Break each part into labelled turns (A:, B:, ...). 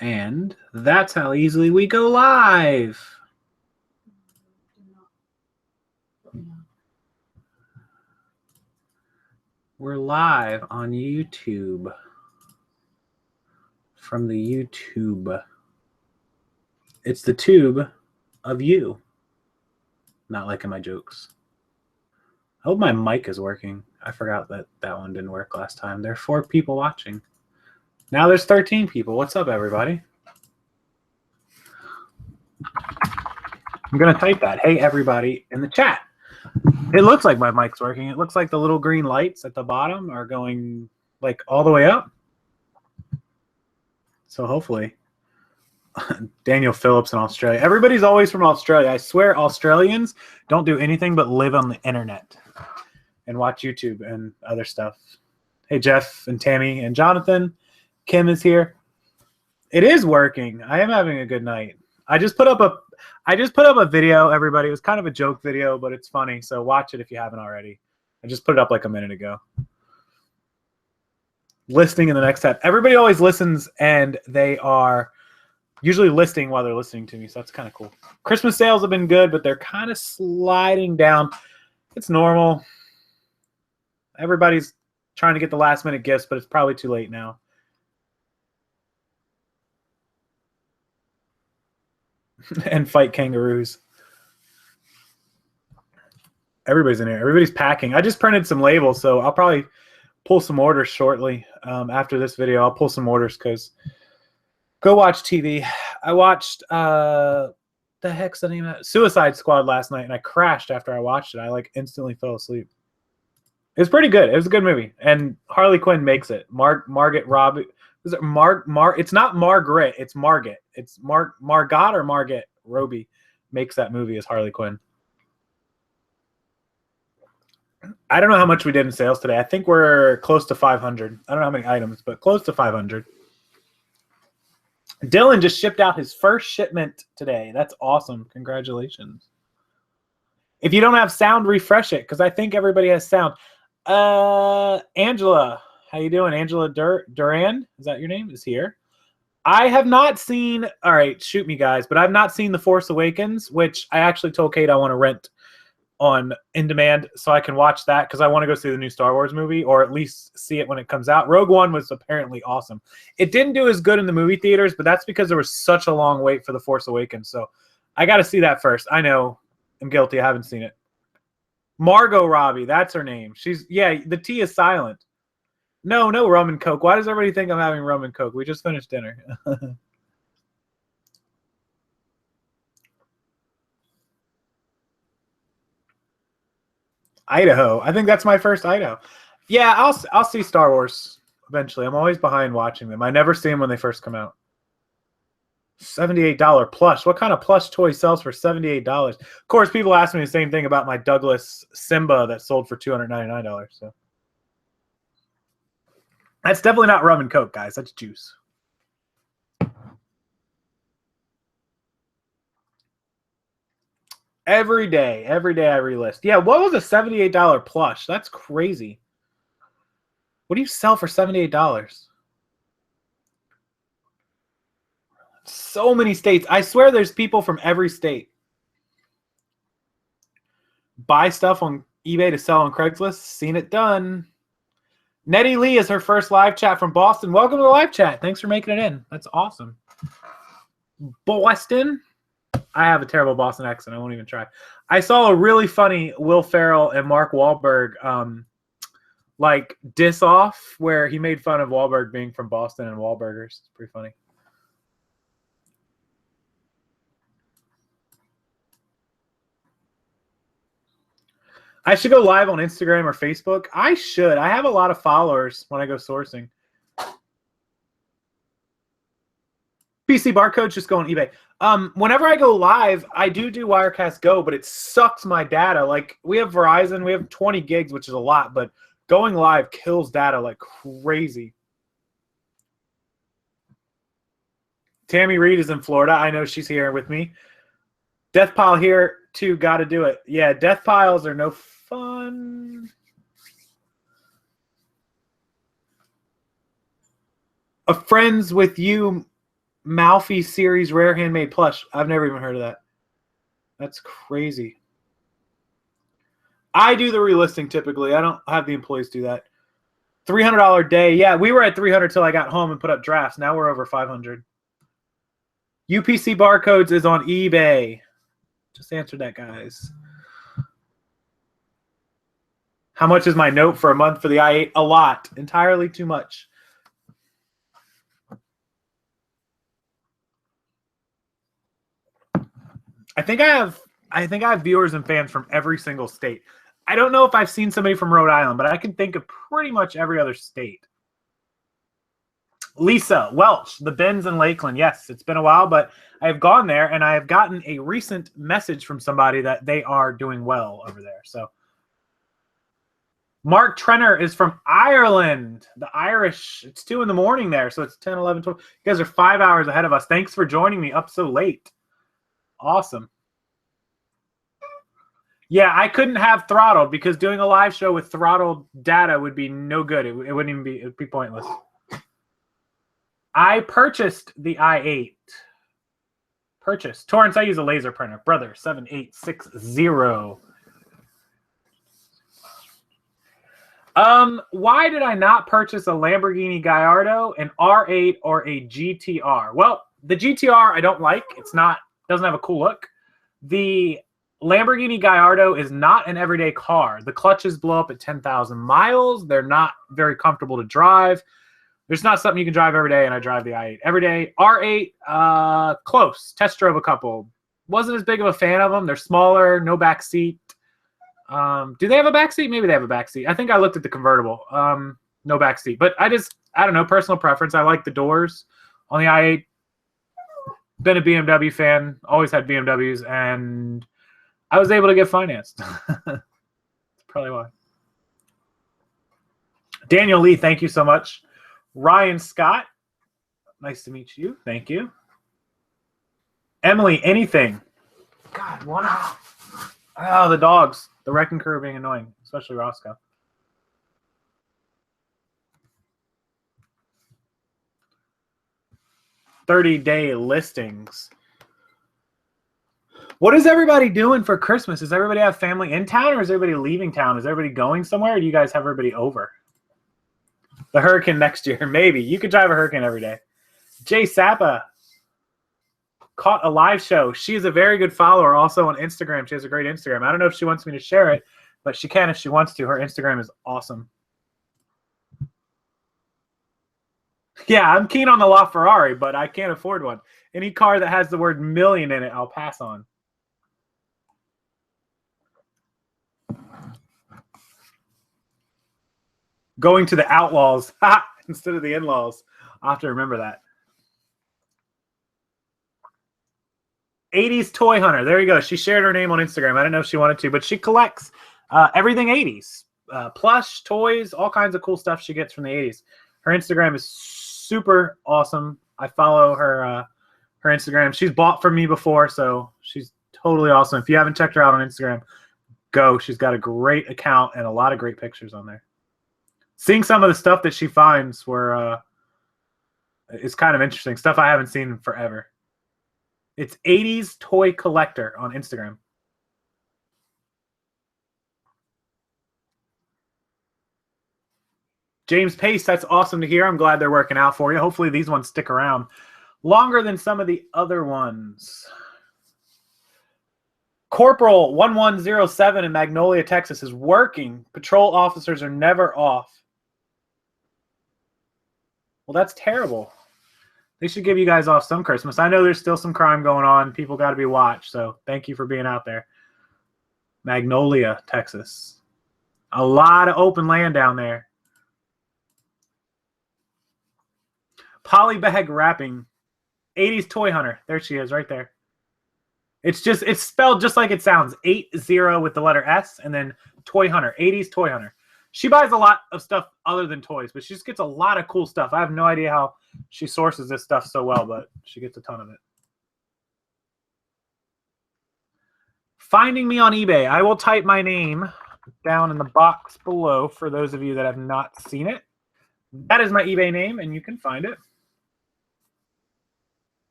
A: And that's how easily we go live. We're live on YouTube. From the YouTube. It's the tube of you. Not liking my jokes. I hope my mic is working. I forgot that that one didn't work last time. There are 4 people watching. Now there's 13 people. What's up, everybody? I'm going to type that. Hey, everybody, in the chat. It looks like my mic's working. It looks like the little green lights at the bottom are going like all the way up. So hopefully. Daniel Phillips in Australia. Everybody's always from Australia. I swear Australians don't do anything but live on the internet and watch YouTube and other stuff. Hey, Jeff and Tammy and Jonathan. Kim is here. It is working. I am having a good night. I just put up a video, everybody. It was kind of a joke video, but it's funny. So watch it if you haven't already. I just put it up like a minute ago. Listening in the next tab. Everybody always listens, and they are usually listing while they're listening to me, so that's kind of cool. Christmas sales have been good, but they're kind of sliding down. It's normal. Everybody's trying to get the last-minute gifts, but it's probably too late now. And fight kangaroos. Everybody's in here. Everybody's packing. I just printed some labels, so I'll probably pull some orders shortly. After this video, I'll pull some orders because go watch TV. I watched the heck's the name of that? Suicide Squad last night, and I crashed after I watched it. I like instantly fell asleep. It was pretty good. It was a good movie, and Harley Quinn makes it. Margot Robbie. Is it It's not Margaret. It's Margot. It's Margot or Margot Robbie makes that movie as Harley Quinn. I don't know how much we did in sales today. I think we're close to 500. I don't know how many items, but close to 500. Dylan just shipped out his first shipment today. That's awesome. Congratulations. If you don't have sound, refresh it because I think everybody has sound. Angela, how you doing? Angela Duran, is that your name? Is here. I have not seen, all right, shoot me guys, but I've not seen The Force Awakens, which I actually told Kate I want to rent on in demand so I can watch that because I want to go see the new Star Wars movie or at least see it when it comes out. Rogue One was apparently awesome. It didn't do as good in the movie theaters, but that's because there was such a long wait for The Force Awakens. So I got to see that first. I know I'm guilty. I haven't seen it. Margot Robbie, that's her name. Yeah, the T is silent. No rum and Coke. Why does everybody think I'm having rum and Coke? We just finished dinner. Idaho. I think that's my first Idaho. Yeah, I'll see Star Wars eventually. I'm always behind watching them. I never see them when they first come out. $78 plush. What kind of plush toy sells for $78? Of course, people ask me the same thing about my Douglas Simba that sold for $299. So that's definitely not rum and Coke, guys. That's juice. Every day I relist. Yeah, what was a $78 plush? That's crazy. What do you sell for $78? So many states. I swear there's people from every state. Buy stuff on eBay to sell on Craigslist. Seen it done. Nettie Lee is her first live chat from Boston. Welcome to the live chat. Thanks for making it in. That's awesome. Boston. I have a terrible Boston accent. I won't even try. I saw a really funny Will Ferrell and Mark Wahlberg like diss off where he made fun of Wahlberg being from Boston and Wahlburgers. It's pretty funny. I should go live on Instagram or Facebook. I should. I have a lot of followers when I go sourcing. PC barcode, just go on eBay. Whenever I go live, I do Wirecast Go, but it sucks my data. Like, we have Verizon. We have 20 gigs, which is a lot, but going live kills data like crazy. Tammy Reed is in Florida. I know she's here with me. Death Pile here, too. Got to do it. Yeah, death piles are no fun. A Friends with You Malfi series rare handmade plush. I've never even heard of that. That's crazy. I do the relisting typically. I don't have the employees do that. $300 day. Yeah, we were at 300 till I got home and put up drafts. Now we're over 500. UPC Barcodes is on eBay. Just answered that, guys. How much is my note for a month for the i8? A lot. Entirely too much. I think I have viewers and fans from every single state. I don't know if I've seen somebody from Rhode Island, but I can think of pretty much every other state. Lisa Welch, the Bins in Lakeland. Yes, it's been a while, but I have gone there, and I have gotten a recent message from somebody that they are doing well over there. So Mark Trenner is from Ireland. The Irish, it's 2 in the morning there, so it's 10, 11, 12. You guys are 5 hours ahead of us. Thanks for joining me up so late. Awesome. Yeah, I couldn't have throttled because doing a live show with throttled data would be no good. It wouldn't even be, it would be pointless. I purchased the i8. Purchased. Torrance, I use a laser printer. Brother, 7860. Why did I not purchase a Lamborghini Gallardo, an R8, or a GTR? Well, the GTR I don't like. It's not, doesn't have a cool look. The Lamborghini Gallardo is not an everyday car. The clutches blow up at 10,000 miles. They're not very comfortable to drive. There's not something you can drive every day, and I drive the i8 every day. R8, close. Test drove a couple. Wasn't as big of a fan of them. They're smaller, no back seat. Do they have a back seat? Maybe they have a back seat. I think I looked at the convertible. No back seat. But I don't know, personal preference. I like the doors on the i8. Been a BMW fan. Always had BMWs, and I was able to get financed. That's probably why. Daniel Lee, thank you so much. Ryan Scott, nice to meet you. Thank you. Emily, anything? God, one. Oh, the dogs. The wrecking crew are being annoying, especially Roscoe. $30-day listings. What is everybody doing for Christmas? Does everybody have family in town, or is everybody leaving town? Is everybody going somewhere, or do you guys have everybody over? The Hurricane next year, maybe. You could drive a Hurricane every day. Jay Sappa caught a live show. She is a very good follower also on Instagram. She has a great Instagram. I don't know if she wants me to share it, but she can if she wants to. Her Instagram is awesome. Yeah, I'm keen on the LaFerrari, but I can't afford one. Any car that has the word million in it, I'll pass on. Going to the Outlaws instead of the In-Laws. I'll have to remember that. 80s Toy Hunter. There you go. She shared her name on Instagram. I don't know if she wanted to, but she collects everything 80s. Plush, toys, all kinds of cool stuff she gets from the 80s. Her Instagram is super awesome. I follow her her Instagram. She's bought from me before, so she's totally awesome. If you haven't checked her out on Instagram, go. She's got a great account and a lot of great pictures on there. Seeing some of the stuff that she finds is kind of interesting. Stuff I haven't seen in forever. It's 80s Toy Collector on Instagram. James Pace, that's awesome to hear. I'm glad they're working out for you. Hopefully these ones stick around longer than some of the other ones. Corporal 1107 in Magnolia, Texas is working. Patrol officers are never off. Well, that's terrible. They should give you guys off some Christmas. I know there's still some crime going on. People got to be watched, so thank you for being out there. Magnolia, Texas. A lot of open land down there. Polybag wrapping. 80s Toy Hunter. There she is, right there. It's spelled just like it sounds. 80 with the letter S and then Toy Hunter. 80s Toy Hunter. She buys a lot of stuff other than toys, but she just gets a lot of cool stuff. I have no idea how she sources this stuff so well, but she gets a ton of it. Finding me on eBay. I will type my name down in the box below for those of you that have not seen it. That is my eBay name, and you can find it.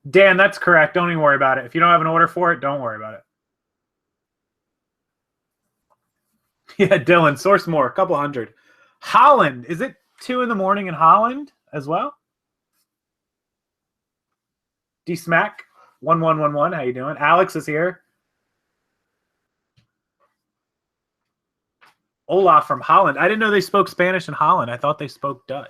A: Dan, that's correct. Don't even worry about it. If you don't have an order for it, don't worry about it. Yeah, Dylan, source more, a couple hundred. Holland, is it 2 in the morning in Holland as well? D Smack 1111, how you doing? Alex is here. Olaf from Holland. I didn't know they spoke Spanish in Holland. I thought they spoke Dutch.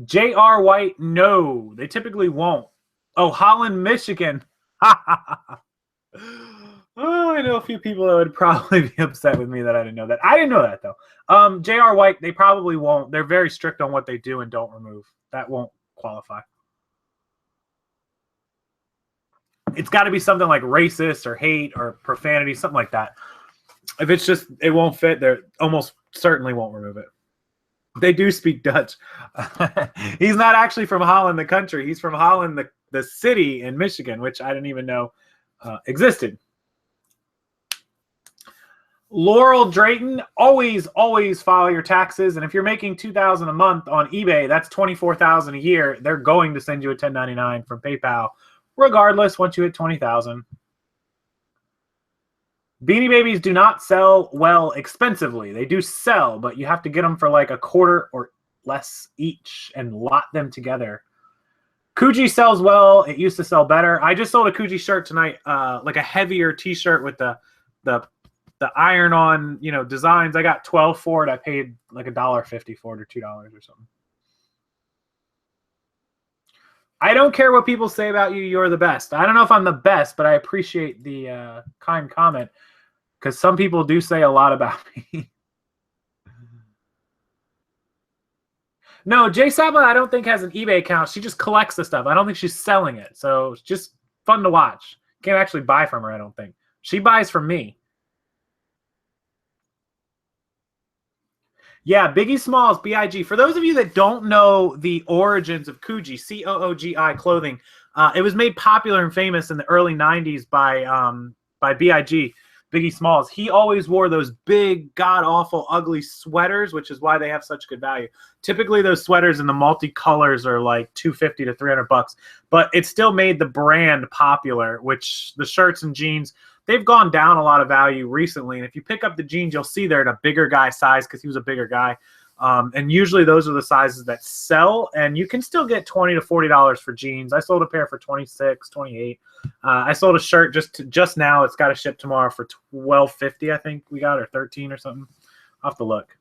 A: J.R. White, no. They typically won't. Oh, Holland, Michigan. Oh, I know a few people that would probably be upset with me that I didn't know that. I didn't know that, though. J.R. White, they probably won't. They're very strict on what they do and don't remove. That won't qualify. It's got to be something like racist or hate or profanity, something like that. If it's just, it won't fit, they almost certainly won't remove it. They do speak Dutch. He's not actually from Holland, the country. He's from Holland, the city in Michigan, which I didn't even know existed. Laurel Drayton, always file your taxes. And if you're making $2,000 a month on eBay, that's $24,000 a year. They're going to send you a 1099 from PayPal, regardless, once you hit 20,000. Beanie Babies do not sell well expensively. They do sell, but you have to get them for like a quarter or less each and lot them together. Coogee sells well. It used to sell better. I just sold a Coogee shirt tonight, like a heavier T-shirt with the iron-on, designs. I got 12 for it. I paid like $1.50 for it or $2 or something. I don't care what people say about you. You're the best. I don't know if I'm the best, but I appreciate the kind comment because some people do say a lot about me. No, Jay Saba, I don't think has an eBay account. She just collects the stuff. I don't think she's selling it. So it's just fun to watch. Can't actually buy from her, I don't think. She buys from me. Yeah, Biggie Smalls, B-I-G. For those of you that don't know the origins of Coogee, C-O-O-G-I clothing, it was made popular and famous in the early 90s by B.I.G., Biggie Smalls. He always wore those big, god-awful, ugly sweaters, which is why they have such good value. Typically, those sweaters in the multicolors are like $250 to $300, but it still made the brand popular, which the shirts and jeans, they've gone down a lot of value recently. And if you pick up the jeans, you'll see they're in a bigger guy size because he was a bigger guy. And usually those are the sizes that sell, and you can still get $20 to $40 for jeans. I sold a pair for $26, $28. I sold a shirt just now. It's got to ship tomorrow for $12.50, I think we got, or $13 or something. I'll have to look.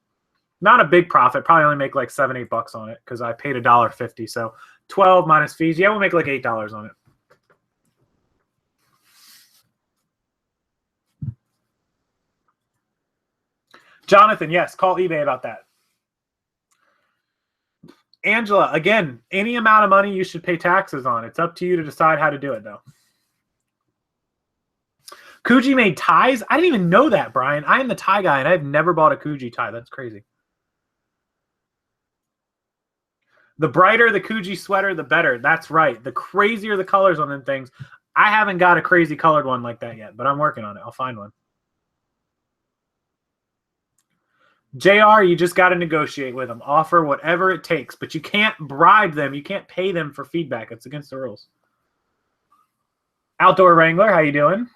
A: Not a big profit. Probably only make like $7, $8 on it because I paid $1.50. So 12 minus fees. Yeah, we'll make like $8 on it. Jonathan, yes, call eBay about that. Angela, again, any amount of money you should pay taxes on. It's up to you to decide how to do it, though. Coogee made ties? I didn't even know that, Brian. I am the tie guy, and I've never bought a Coogee tie. That's crazy. The brighter the Coogee sweater, the better. That's right. The crazier the colors on them things. I haven't got a crazy colored one like that yet, but I'm working on it. I'll find one. JR, you just got to negotiate with them. Offer whatever it takes, but you can't bribe them. You can't pay them for feedback. It's against the rules. Outdoor Wrangler, how you doing?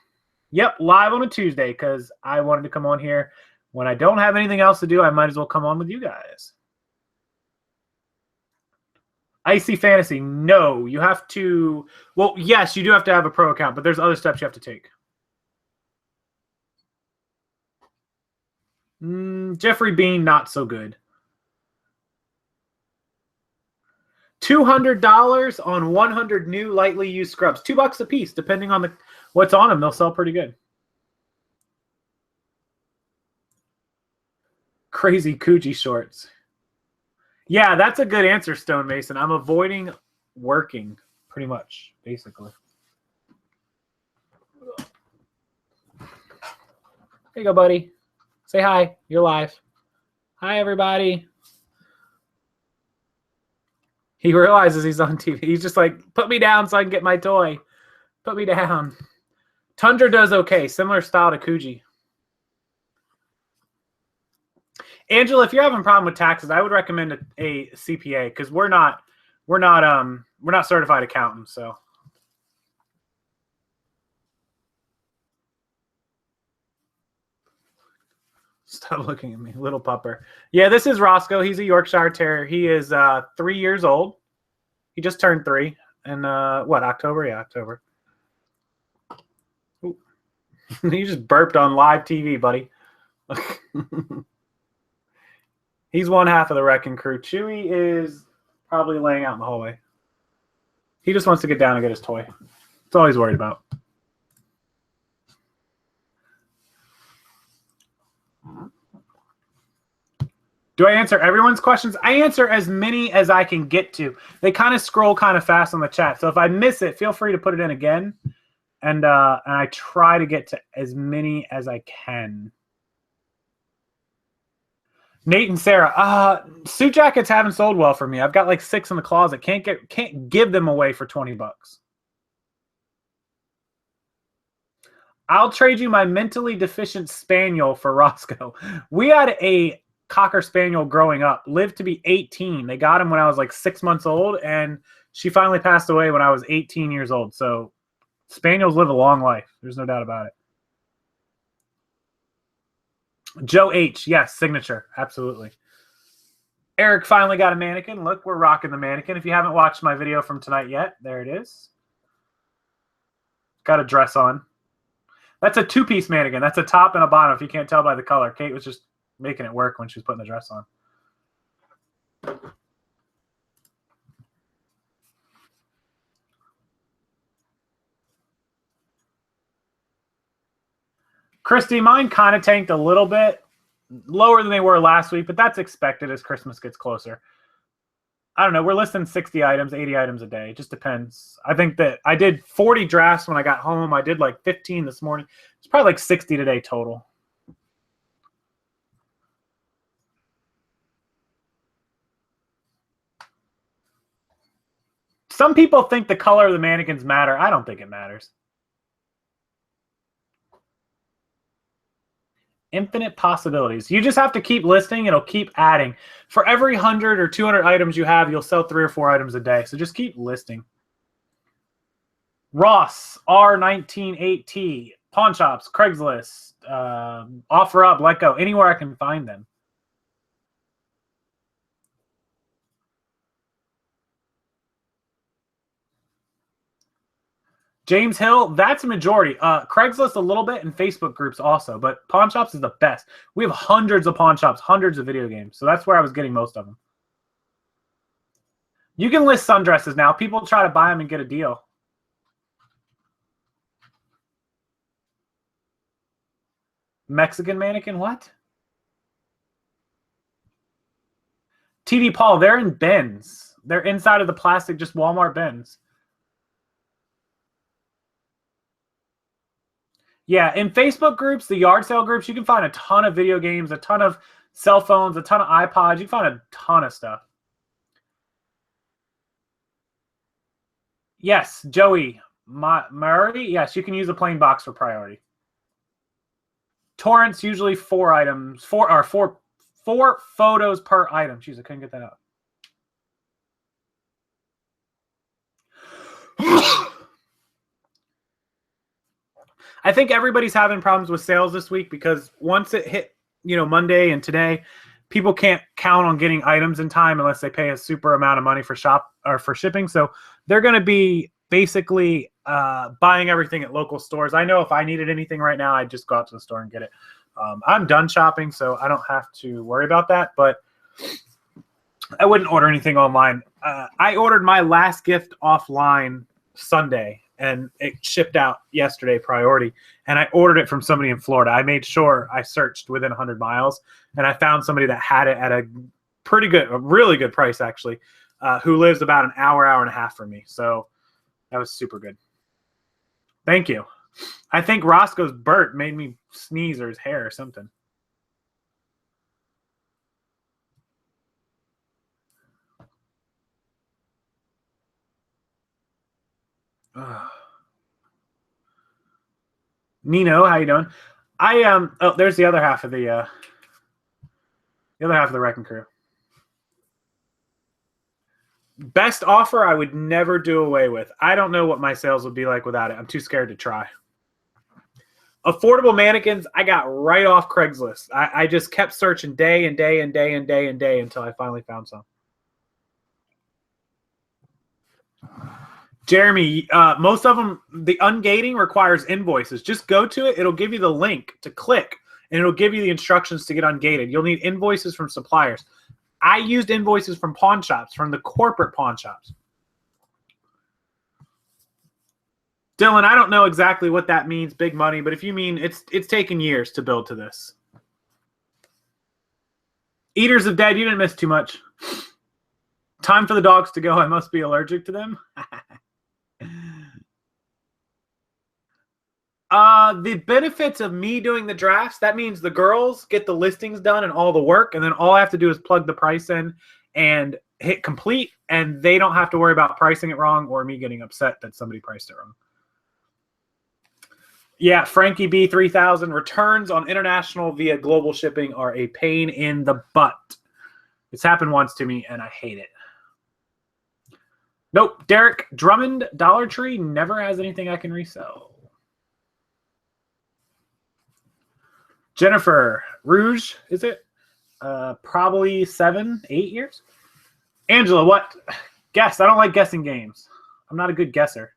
A: Yep, live on a Tuesday because I wanted to come on here. When I don't have anything else to do, I might as well come on with you guys. Icy Fantasy, no. You have to – well, yes, you do have to have a pro account, but there's other steps you have to take. Jeffrey Bean, not so good. $200 on 100 new lightly used scrubs. $2 a piece, depending on what's on them. They'll sell pretty good. Crazy Coogee shorts. Yeah, that's a good answer, Stone Mason. I'm avoiding working, pretty much, basically. There you go, buddy. Say hi. You're live. Hi, everybody. He realizes he's on TV. He's just like, put me down so I can get my toy. Put me down. Tundra does okay. Similar style to Kuji. Angela, if you're having a problem with taxes, I would recommend a CPA because we're not certified accountants. So stop looking at me, little pupper. Yeah, this is Roscoe. He's a Yorkshire Terrier. He is 3 years old. He just turned 3 in what, October? Yeah, October. You just burped on live TV, buddy. He's one half of the wrecking crew. Chewy is probably laying out in the hallway. He just wants to get down and get his toy. That's all he's worried about. Do I answer everyone's questions? I answer as many as I can get to. They kind of scroll kind of fast on the chat. So if I miss it, feel free to put it in again. And I try to get to as many as I can. Nate and Sarah, suit jackets haven't sold well for me. I've got like 6 in the closet. Can't give them away for 20 bucks. I'll trade you my mentally deficient spaniel for Roscoe. We had a Cocker Spaniel growing up, lived to be 18. They got him when I was like 6 months old, and she finally passed away when I was 18 years old. So Spaniels live a long life. There's no doubt about it. Joe H. Yes, signature. Absolutely. Eric finally got a mannequin. Look, we're rocking the mannequin. If you haven't watched my video from tonight yet, there it is. Got a dress on. That's a 2-piece mannequin. That's a top and a bottom, if you can't tell by the color. Kate was just making it work when she was putting the dress on. Christy, mine kind of tanked a little bit. Lower than they were last week, but that's expected as Christmas gets closer. I don't know. We're listing 60 items, 80 items a day. It just depends. I think that I did 40 drafts when I got home. I did like 15 this morning. It's probably like 60 today total. Some people think the color of the mannequins matter. I don't think it matters. Infinite possibilities. You just have to keep listing. It'll keep adding. For every 100 or 200 items you have, you'll sell 3 or 4 items a day. So just keep listing. Ross, R198T, pawn shops, Craigslist, OfferUp, Let Go, anywhere I can find them. James Hill, that's a majority. Craigslist a little bit and Facebook groups also, but pawn shops is the best. We have hundreds of pawn shops, hundreds of video games. So that's where I was getting most of them. You can list sundresses now. People try to buy them and get a deal. Mexican mannequin, what? TD Paul, they're in bins. They're inside of the plastic, just Walmart bins. Yeah, in Facebook groups, the yard sale groups, you can find a ton of video games, a ton of cell phones, a ton of iPods. You can find a ton of stuff. Yes, Joey Murray. Yes, you can use a plain box for priority. Torrents usually 4 items, four photos per item. Jeez, I couldn't get that out. I think everybody's having problems with sales this week because once it hit, Monday and today, people can't count on getting items in time unless they pay a super amount of money for shipping. So they're going to be basically buying everything at local stores. I know if I needed anything right now, I'd just go out to the store and get it. I'm done shopping, so I don't have to worry about that, but I wouldn't order anything online. I ordered my last gift offline Sunday, and it shipped out yesterday, priority. And I ordered it from somebody in Florida. I made sure I searched within 100 miles, and I found somebody that had it at a really good price, actually, who lives about an hour and a half from me. So that was super good. Thank you. I think Roscoe's burp made me sneeze or his hair or something. Nino, how you doing? Oh, there's the other half of the Wrecking Crew. Best offer I would never do away with. I don't know what my sales would be like without it. I'm too scared to try. Affordable mannequins, I got right off Craigslist. I just kept searching day and day and day and day and day until I finally found some. Jeremy, most of them, the ungating requires invoices. Just go to it. It'll give you the link to click, and it'll give you the instructions to get ungated. You'll need invoices from suppliers. I used invoices from pawn shops, from the corporate pawn shops. Dylan, I don't know exactly what that means, big money, but if you mean it's taken years to build to this. Eaters of Dead, you didn't miss too much. Time for the dogs to go. I must be allergic to them. The benefits of me doing the drafts, that means the girls get the listings done and all the work, and then all I have to do is plug the price in and hit complete, and they don't have to worry about pricing it wrong or me getting upset that somebody priced it wrong. Yeah, Frankie B 3000, returns on international via global shipping are a pain in the butt. It's happened once to me, and I hate it. Nope, Derek Drummond, Dollar Tree never has anything I can resell. Jennifer Rouge, is it? Probably 7, 8 years. Angela, what? Guess. I don't like guessing games. I'm not a good guesser.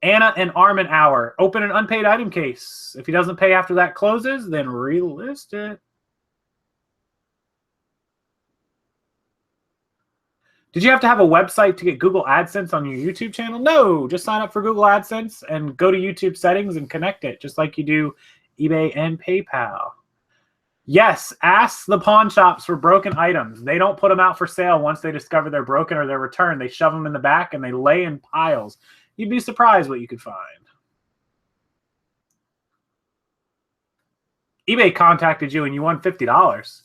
A: Anna and Armin Hour. Open an unpaid item case. If he doesn't pay after that closes, then relist it. Did you have to have a website to get Google AdSense on your YouTube channel? No, just sign up for Google AdSense and go to YouTube settings and connect it, just like you do eBay and PayPal. Yes, ask the pawn shops for broken items. They don't put them out for sale once they discover they're broken or they're returned. They shove them in the back and they lay in piles. You'd be surprised what you could find. eBay contacted you and you won $50.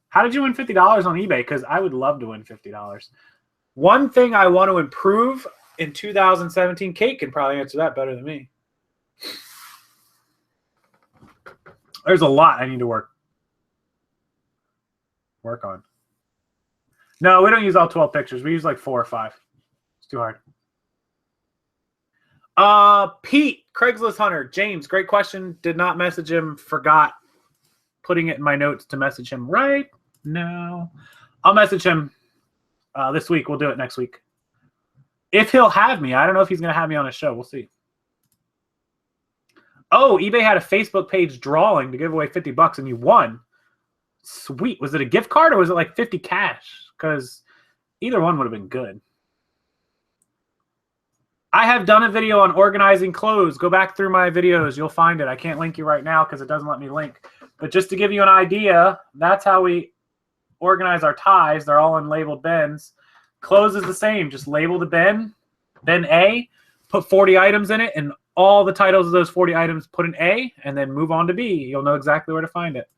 A: How did you win $50 on eBay? Because I would love to win $50. One thing I want to improve in 2017, Kate can probably answer that better than me. There's a lot I need to work on. No, we don't use all 12 pictures. We use like 4 or 5. It's too hard. Pete, Craigslist Hunter. James, great question. Did not message him. Forgot putting it in my notes to message him right now. I'll message him this week. We'll do it next week. If he'll have me. I don't know if he's going to have me on a show. We'll see. Oh, eBay had a Facebook page drawing to give away $50 and you won. Sweet. Was it a gift card or was it like 50 cash? Because either one would have been good. I have done a video on organizing clothes. Go back through my videos. You'll find it. I can't link you right now because it doesn't let me link. But just to give you an idea, that's how we organize our ties. They're all in labeled bins. Clothes is the same. Just label the bin A, put 40 items in it, and all the titles of those 40 items put an A, and then move on to B. You'll know exactly where to find it.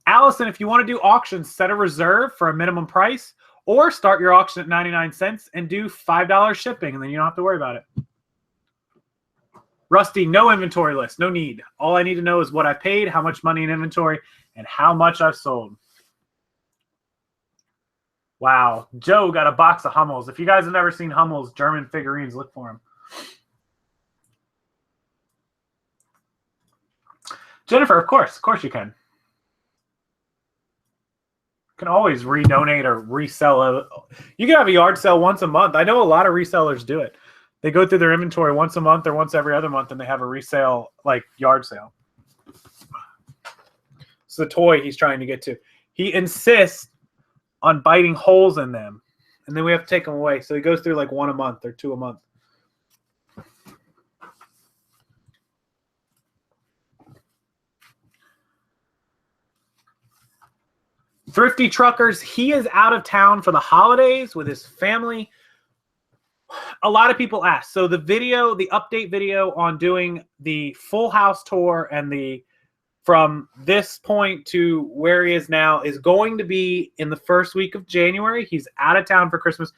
A: Allison, if you want to do auctions, set a reserve for a minimum price, or start your auction at 99 cents and do $5 shipping, and then you don't have to worry about it. Rusty, no inventory list, no need. All I need to know is what I paid, how much money in inventory, and how much I've sold. Wow, Joe got a box of Hummels. If you guys have never seen Hummels, German figurines, look for them. Jennifer, of course you can. You can always redonate or resell. You can have a yard sale once a month. I know a lot of resellers do it. They go through their inventory once a month or once every other month, and they have a resale, like yard sale. It's the toy he's trying to get to. He insists on biting holes in them, and then we have to take them away. So he goes through like 1 a month or 2 a month. Thrifty Truckers, he is out of town for the holidays with his family. A lot of people ask. So the video, the update video on doing the full house tour and the from this point to where he is now is going to be in the first week of January. He's out of town for Christmas.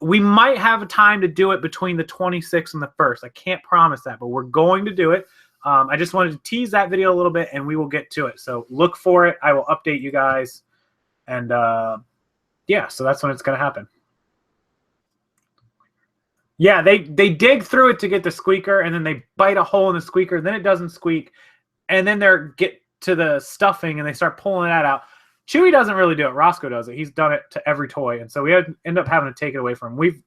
A: we might have a time to do it between the 26th and the 1st. I can't promise that, but we're going to do it. I just wanted to tease that video a little bit, and we will get to it. So look for it. I will update you guys. And yeah, so that's when it's going to happen. Yeah, they dig through it to get the squeaker, and then they bite a hole in the squeaker, then it doesn't squeak, and then they get to the stuffing, and they start pulling that out. Chewy doesn't really do it. Roscoe does it. He's done it to every toy, and so we end up having to take it away from him.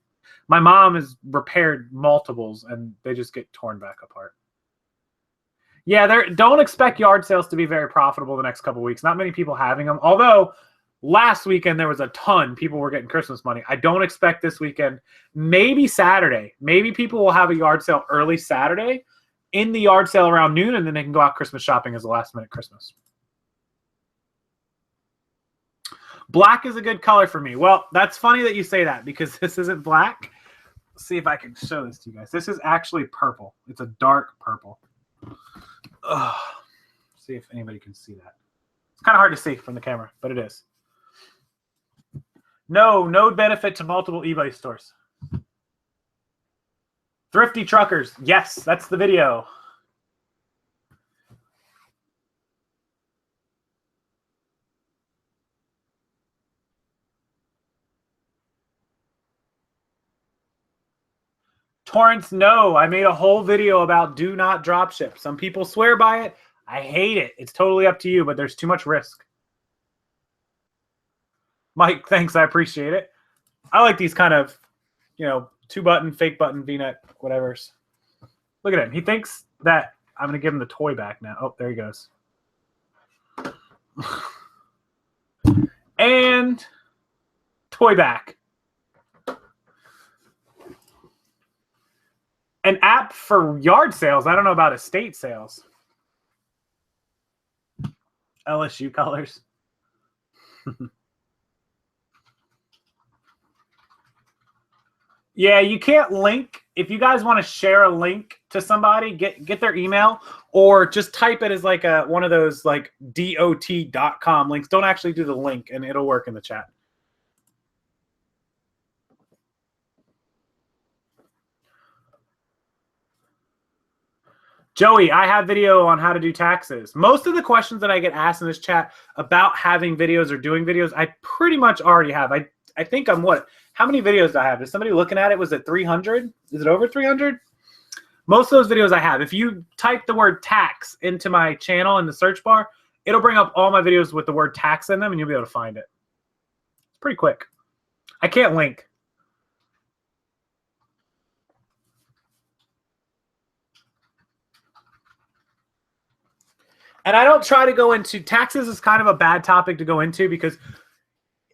A: My mom has repaired multiples, and they just get torn back apart. Yeah, don't expect yard sales to be very profitable the next couple of weeks. Not many people having them, although last weekend there was a ton. People were getting Christmas money. I don't expect this weekend. Maybe Saturday. Maybe people will have a yard sale early Saturday, in the yard sale around noon, and then they can go out Christmas shopping as a last-minute Christmas. Black is a good color for me. Well, that's funny that you say that because this isn't black. Let's see if I can show this to you guys. This is actually purple. It's a dark purple. Ugh. See if anybody can see that. It's kind of hard to see from the camera, but it is. No benefit to multiple eBay stores. Thrifty truckers. Yes, that's the video. Torrance, no. I made a whole video about do not drop ship. Some people swear by it. I hate it. It's totally up to you, but there's too much risk. Mike, thanks. I appreciate it. I like these kind of, 2-button, fake button, V-neck, whatever's. Look at him. He thinks that I'm going to give him the toy back now. Oh, there he goes. And toy back. An app for yard sales. I don't know about estate sales. LSU colors. Yeah, you can't link. If you guys want to share a link to somebody, get their email, or just type it as like one of those like dot.com links. Don't actually do the link, and it'll work in the chat. Joey, I have video on how to do taxes. Most of the questions that I get asked in this chat about having videos or doing videos, I pretty much already have. I think I'm what? How many videos do I have? Is somebody looking at it? Was it 300? Is it over 300? Most of those videos I have. If you type the word tax into my channel in the search bar, it'll bring up all my videos with the word tax in them, and you'll be able to find it. It's pretty quick. I can't link. And I don't try to go into taxes is kind of a bad topic to go into because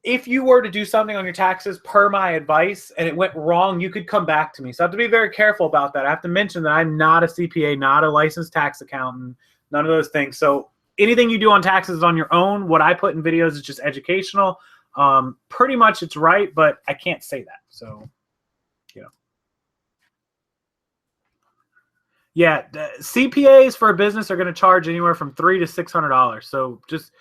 A: if you were to do something on your taxes per my advice and it went wrong, you could come back to me. So I have to be very careful about that. I have to mention that I'm not a CPA, not a licensed tax accountant, none of those things. So anything you do on taxes is on your own. What I put in videos is just educational. Pretty much it's right, but I can't say that. So, Yeah, CPAs for a business are going to charge anywhere from $300 to $600. So just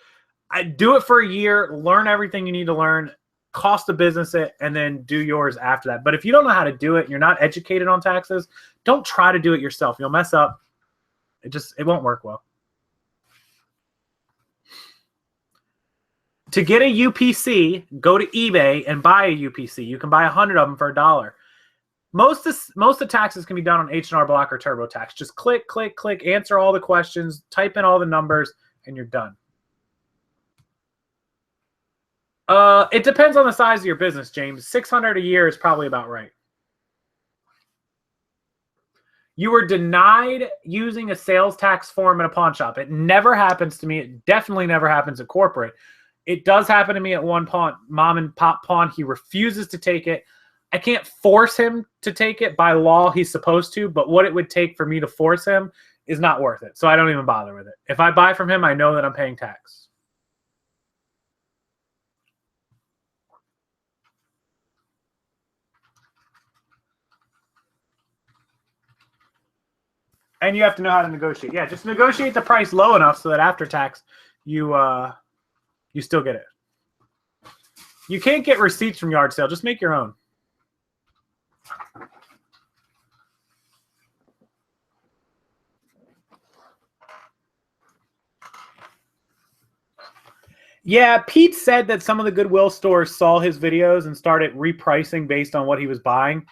A: do it for a year, learn everything you need to learn, cost the business it, and then do yours after that. But if you don't know how to do it, and you're not educated on taxes, don't try to do it yourself. You'll mess up. It won't work well. To get a UPC, go to eBay and buy a UPC. You can buy 100 of them for $1. Most of the taxes can be done on H&R Block or TurboTax. Just click, click, click, answer all the questions, type in all the numbers, and you're done. It depends on the size of your business, James. $600 a year is probably about right. You were denied using a sales tax form in a pawn shop. It never happens to me. It definitely never happens at corporate. It does happen to me at one pawn, mom and pop pawn. He refuses to take it. I can't force him to take it. By law, he's supposed to, but what it would take for me to force him is not worth it. So I don't even bother with it. If I buy from him, I know that I'm paying tax. And you have to know how to negotiate. Yeah, just negotiate the price low enough so that after tax, you still get it. You can't get receipts from yard sale. Just make your own. Yeah, Pete said that some of the Goodwill stores saw his videos and started repricing based on what he was buying.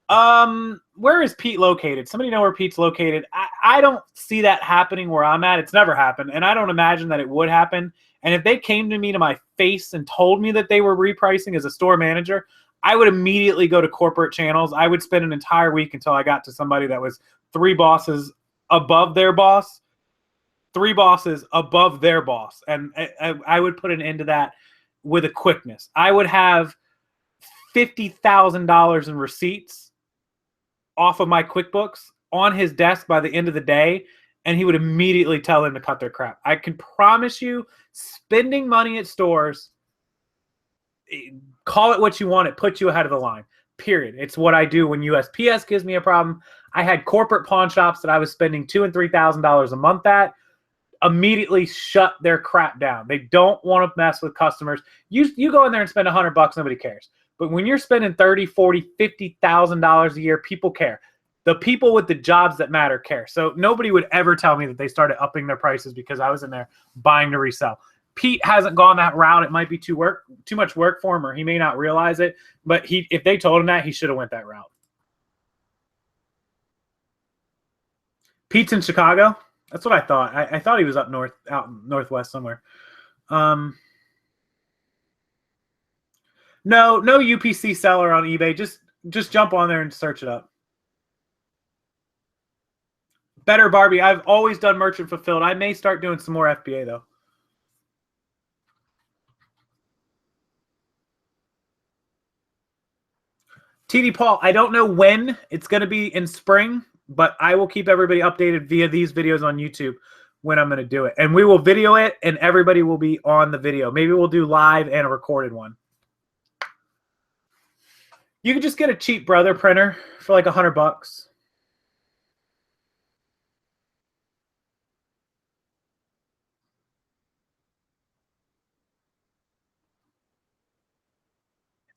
A: Where is Pete located? Somebody know where Pete's located? I don't see that happening where I'm at. It's never happened, and I don't imagine that it would happen. And if they came to me to my face and told me that they were repricing as a store manager, I would immediately go to corporate channels. I would spend an entire week until I got to somebody that was 3 bosses above their boss, 3 bosses above their boss. And I would put an end to that with a quickness. I would have $50,000 in receipts off of my QuickBooks on his desk by the end of the day, and he would immediately tell them to cut their crap. I can promise you, spending money at stores, call it what you want, it puts you ahead of the line, period. It's what I do when USPS gives me a problem. I had corporate pawn shops that I was spending $2,000 and $3,000 a month at, immediately shut their crap down. They don't want to mess with customers. You go in there and spend $100, nobody cares. But when you're spending $30,000, $40,000, $50,000 a year, people care. The people with the jobs that matter care. So nobody would ever tell me that they started upping their prices because I was in there buying to resell. Pete hasn't gone that route. It might be too much work for him, or he may not realize it. But if they told him that, he should have went that route. Pete's in Chicago. That's what I thought. I thought he was up north, out northwest somewhere. No UPC seller on eBay. Just jump on there and search it up. Better Barbie. I've always done merchant fulfilled. I may start doing some more FBA though. TD Paul, I don't know when it's going to be in spring, but I will keep everybody updated via these videos on YouTube when I'm going to do it. And we will video it, and everybody will be on the video. Maybe we'll do live and a recorded one. You can just get a cheap Brother printer for like $100.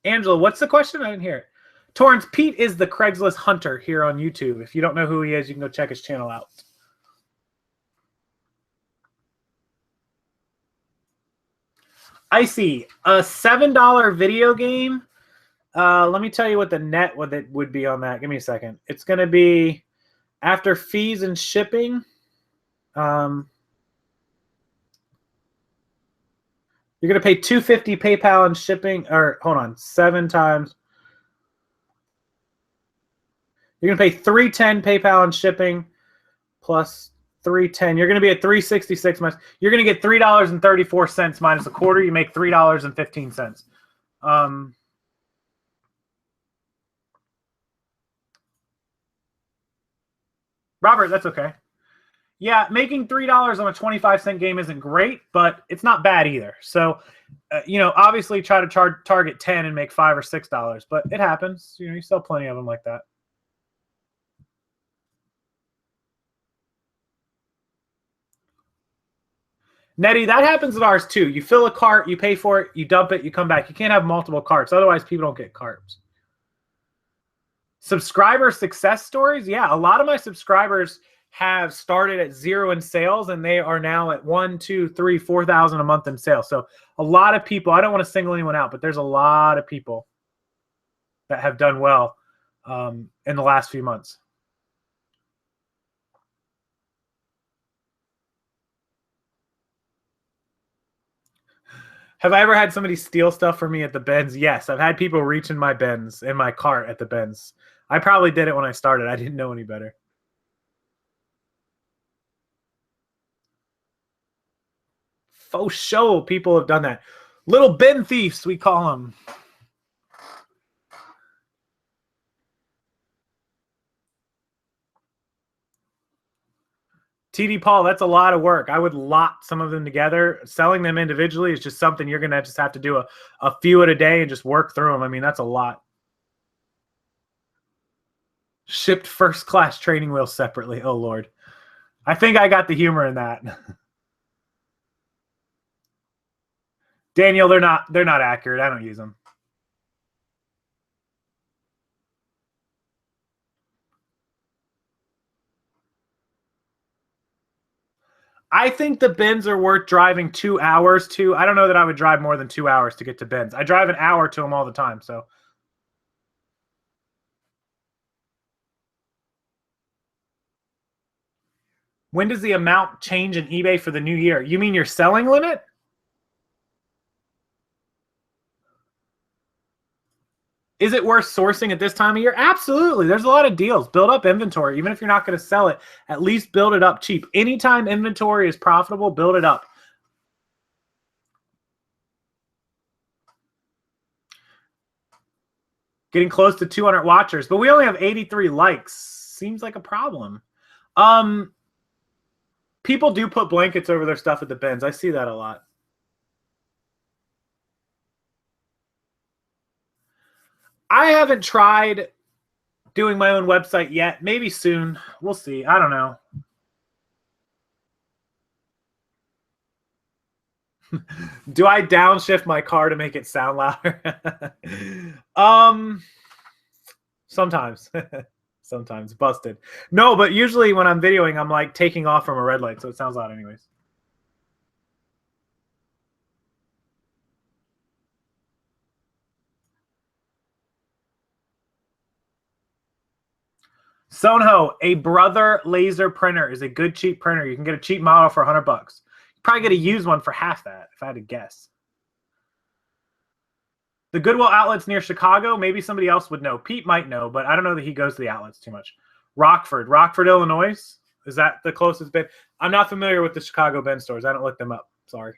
A: Angela, what's the question? I didn't hear it. Torrance, Pete is the Craigslist hunter here on YouTube. If you don't know who he is, you can go check his channel out. I see. A $7 video game. Let me tell you what the net would be on that. Give me a second. It's going to be after fees and shipping. You're going to pay $250 PayPal and shipping, or hold on, 7 times. You're going to pay $310 PayPal and shipping plus $310. You're going to be at $366 minus. You're going to get $3.34 minus a quarter. You make $3.15. Robert, that's okay. Yeah, making $3 on a 25-cent game isn't great, but it's not bad either. So, obviously try to target 10 and make $5 or $6, but it happens. You sell plenty of them like that. Nettie, that happens at ours too. You fill a cart, you pay for it, you dump it, you come back. You can't have multiple carts. Otherwise, people don't get carts. Subscriber success stories. Yeah, a lot of my subscribers have started at 0 in sales, and they are now at 1, 2, 3, 4,000 a month in sales. So a lot of people, I don't want to single anyone out, but there's a lot of people that have done well in the last few months. Have I ever had somebody steal stuff from me at the bins? Yes, I've had people reach in my bins, in my cart at the bins. I probably did it when I started. I didn't know any better. Faux show, people have done that. Little bin thieves, we call them. TD Paul, that's a lot of work. I would lot some of them together. Selling them individually is just something you're going to just have to do a few at a day and just work through them. I mean, that's a lot. Shipped first-class training wheels separately. Oh, Lord. I think I got the humor in that. Daniel, they're not accurate. I don't use them. I think the bins are worth driving 2 hours to. I don't know that I would drive more than 2 hours to get to bins. I drive an hour to them all the time, so. When does the amount change in eBay for the new year? You mean your selling limit? Is it worth sourcing at this time of year? Absolutely. There's a lot of deals. Build up inventory. Even if you're not going to sell it, at least build it up cheap. Anytime inventory is profitable, build it up. Getting close to 200 watchers, but we only have 83 likes. Seems like a problem. People do put blankets over their stuff at the bins. I see that a lot. I haven't tried doing my own website yet. Maybe soon. We'll see. I don't know. Do I downshift my car to make it sound louder? Sometimes. Sometimes. Busted. No, but usually when I'm videoing, I'm like taking off from a red light, so it sounds loud anyways. Sonho, a Brother laser printer is a good cheap printer. You can get a cheap model for $100. You probably get a used one for half that, if I had to guess. The Goodwill outlets near Chicago, maybe somebody else would know. Pete might know, but I don't know that he goes to the outlets too much. Rockford, Illinois. Is that the closest bin? I'm not familiar with the Chicago bin stores. I don't look them up. Sorry.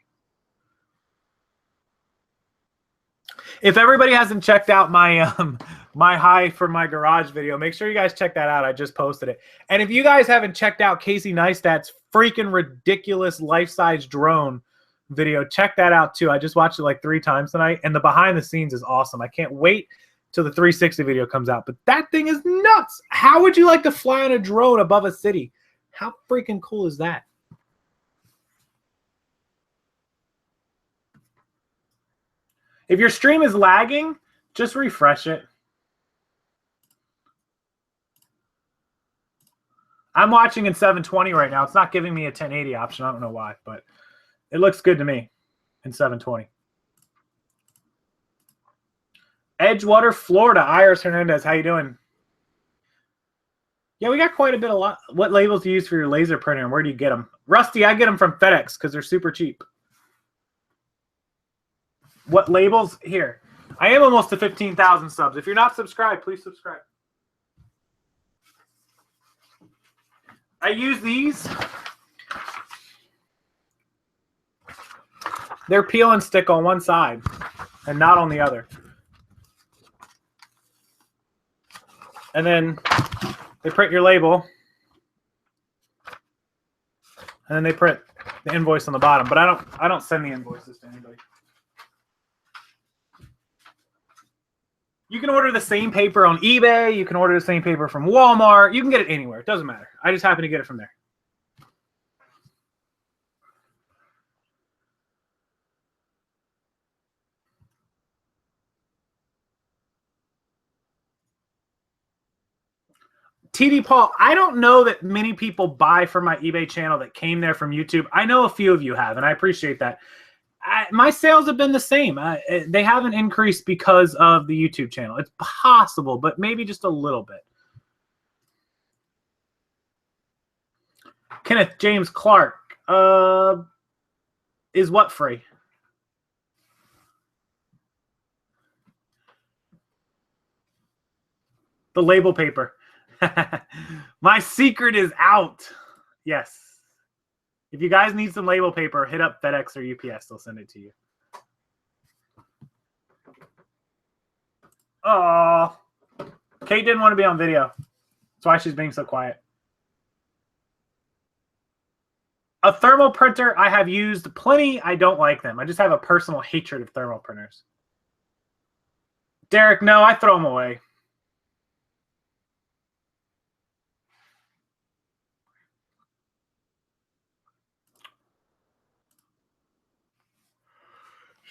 A: If everybody hasn't checked out my my high for my garage video, make sure you guys check that out. I just posted it. And if you guys haven't checked out Casey Neistat's freaking ridiculous life-size drone video, check that out too. I just watched it like 3 times tonight, and the behind the scenes is awesome. I can't wait till the 360 video comes out. But that thing is nuts. How would you like to fly on a drone above a city? How freaking cool is that? If your stream is lagging, just refresh it. I'm watching in 720 right now. It's not giving me a 1080 option. I don't know why, but it looks good to me in 720. Edgewater, Florida. Iris Hernandez, how you doing? Yeah, we got quite a bit of what labels do you use for your laser printer, and where do you get them? Rusty, I get them from FedEx because they're super cheap. What labels? Here. I am almost to 15,000 subs. If you're not subscribed, please subscribe. I use these. They're peel and stick on one side and not on the other. And then they print your label. And then they print the invoice on the bottom. But I don't send the invoices to anybody. You can order the same paper on eBay. You can order the same paper from Walmart. You can get it anywhere. It doesn't matter. I just happen to get it from there. TD Paul, I don't know that many people buy from my eBay channel that came there from YouTube. I know a few of you have, and I appreciate that. My sales have been the same. They haven't increased because of the YouTube channel. It's possible, but maybe just a little bit. Kenneth James Clark. Is what free? The label paper. My secret is out. Yes. If you guys need some label paper, hit up FedEx or UPS. They'll send it to you. Oh, Kate didn't want to be on video. That's why she's being so quiet. A thermal printer, I have used plenty. I don't like them. I just have a personal hatred of thermal printers. Derek, no, I throw them away.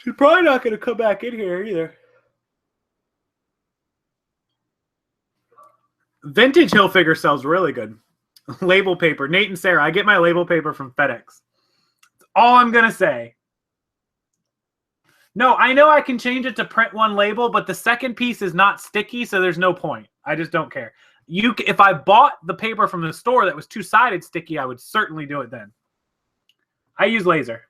A: She's probably not going to come back in here either. Vintage Hilfiger sells really good. Label paper. Nate and Sarah, I get my label paper from FedEx. all I'm going to say. No, I know I can change it to print one label, but the second piece is not sticky, so there's no point. I just don't care. If I bought the paper from the store that was two-sided sticky, I would certainly do it then. I use laser.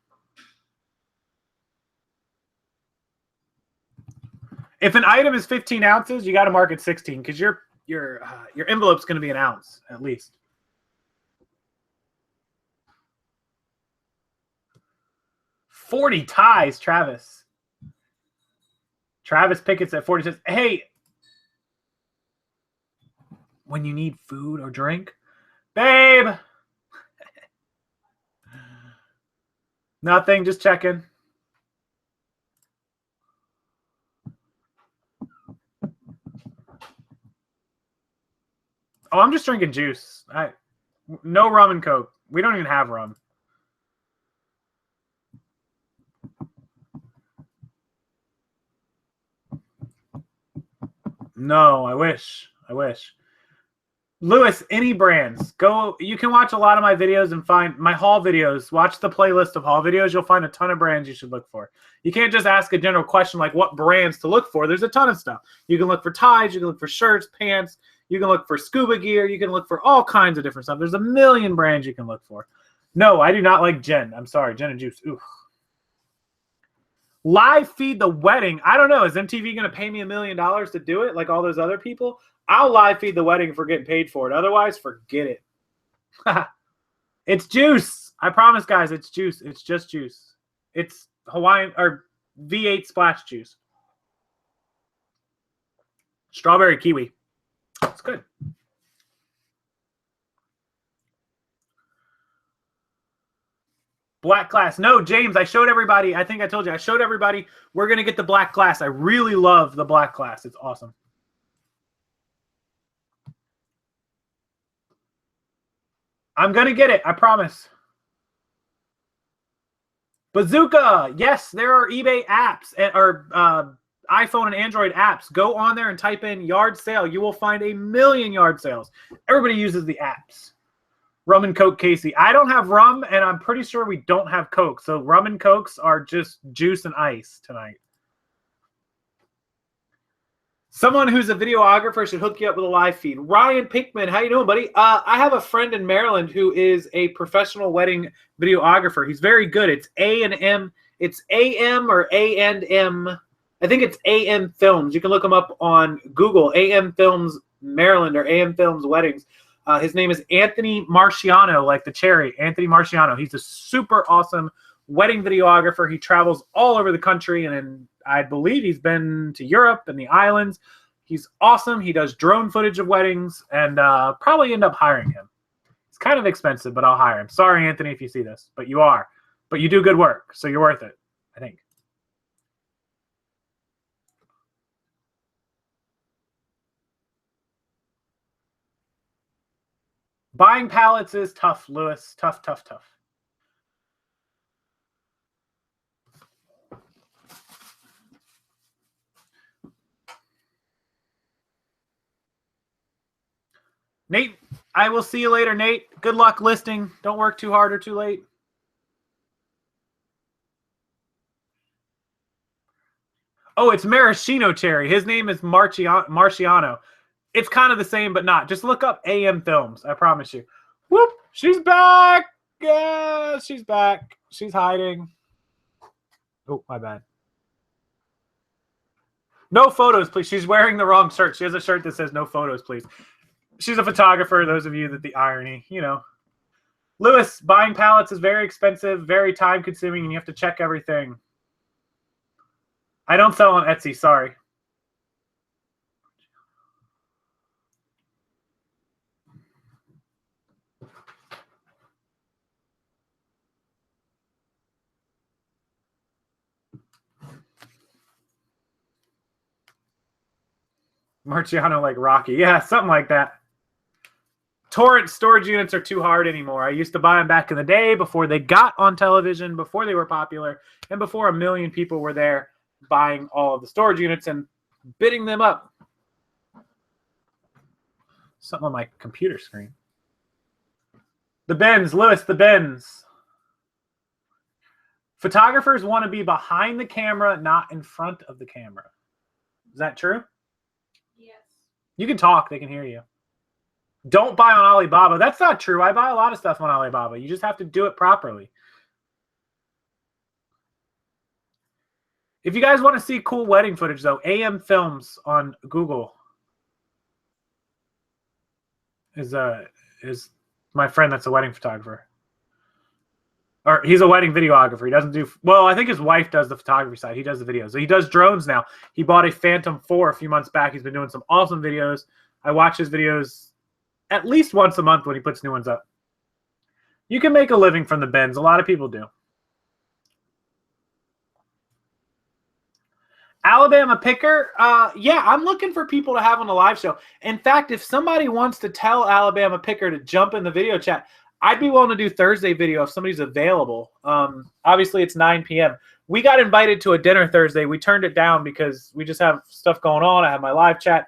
A: If an item is 15 ounces, you got to mark it 16 because your envelope's going to be an ounce at least. $40 ties, Travis. Travis Pickett's at 40 cents. Hey, when you need food or drink, babe. Nothing, just checking. Oh, I'm just drinking juice. No rum and Coke. We don't even have rum. No, I wish. Lewis, any brands. Go. You can watch a lot of my videos and find my haul videos. Watch the playlist of haul videos. You'll find a ton of brands you should look for. You can't just ask a general question like what brands to look for. There's a ton of stuff. You can look for ties. You can look for shirts, pants. You can look for scuba gear. You can look for all kinds of different stuff. There's a million brands you can look for. No, I do not like gin. I'm sorry. Gin and juice. Ooh. Live feed the wedding. I don't know. Is MTV going to pay me $1 million to do it like all those other people? I'll live feed the wedding for getting paid for it. Otherwise, forget it. It's juice. I promise, guys, it's juice. It's just juice. It's Hawaiian or V8 splash juice. Strawberry kiwi. It's good. Black class. No, James, I showed everybody. I think I told you. I showed everybody. We're going to get the black class. I really love the black class. It's awesome. I'm going to get it. I promise. Bazooka. Yes, there are eBay apps or iPhone and Android apps. Go on there and type in yard sale. You will find a million yard sales. Everybody uses the apps. Rum and Coke, Casey. I don't have rum, and I'm pretty sure we don't have Coke. So rum and Cokes are just juice and ice tonight. Someone who's a videographer should hook you up with a live feed. Ryan Pinkman, how you doing, buddy? I have a friend in Maryland who is a professional wedding videographer. He's very good. It's A&M. It's AM or A&M. I think it's AM Films. You can look him up on Google. AM Films Maryland or AM Films Weddings. His name is Anthony Marciano, like the cherry. Anthony Marciano. He's a super awesome wedding videographer. He travels all over the country, and I believe he's been to Europe and the islands. He's awesome. He does drone footage of weddings, and probably end up hiring him. It's kind of expensive, but I'll hire him. Sorry, Anthony, if you see this, but you are. But you do good work, so you're worth it, I think. Buying pallets is tough, Lewis. Tough, tough, tough. Nate, I will see you later, Nate. Good luck listing. Don't work too hard or too late. Oh, it's maraschino cherry. His name is Marciano. It's kind of the same, but not. Just look up AM Films. I promise you. Whoop! She's back. Yeah, she's back. She's hiding. Oh, my bad. No photos, please. She's wearing the wrong shirt. She has a shirt that says no photos, please. She's a photographer. Those of you that the irony, you know. Lewis, buying pallets is very expensive, very time consuming, and you have to check everything. I don't sell on Etsy. Sorry. Marciano like Rocky. Yeah, something like that. Torrent storage units are too hard anymore. I used to buy them back in the day before they got on television, before they were popular, and before a million people were there buying all of the storage units and bidding them up. Something on my computer screen. The bins, Lewis, the bins. Photographers want to be behind the camera, not in front of the camera. Is that true?
B: Yes.
A: You can talk. They can hear you. Don't buy on Alibaba. That's not true. I buy a lot of stuff on Alibaba. You just have to do it properly. If you guys want to see cool wedding footage, though, AM Films on Google is my friend that's a wedding photographer. Or he's a wedding videographer. He doesn't do, well, I think his wife does the photography side. He does the videos. So he does drones now. He bought a Phantom 4 a few months back. He's been doing some awesome videos. I watch his videos at least once a month when he puts new ones up. You can make a living from the bins. A lot of people do. Alabama Picker, yeah, I'm looking for people to have on the live show. In fact, if somebody wants to tell Alabama Picker to jump in the video chat, I'd be willing to do Thursday video if somebody's available. Obviously, it's 9 p.m. We got invited to a dinner Thursday. We turned it down because we just have stuff going on. I have my live chat,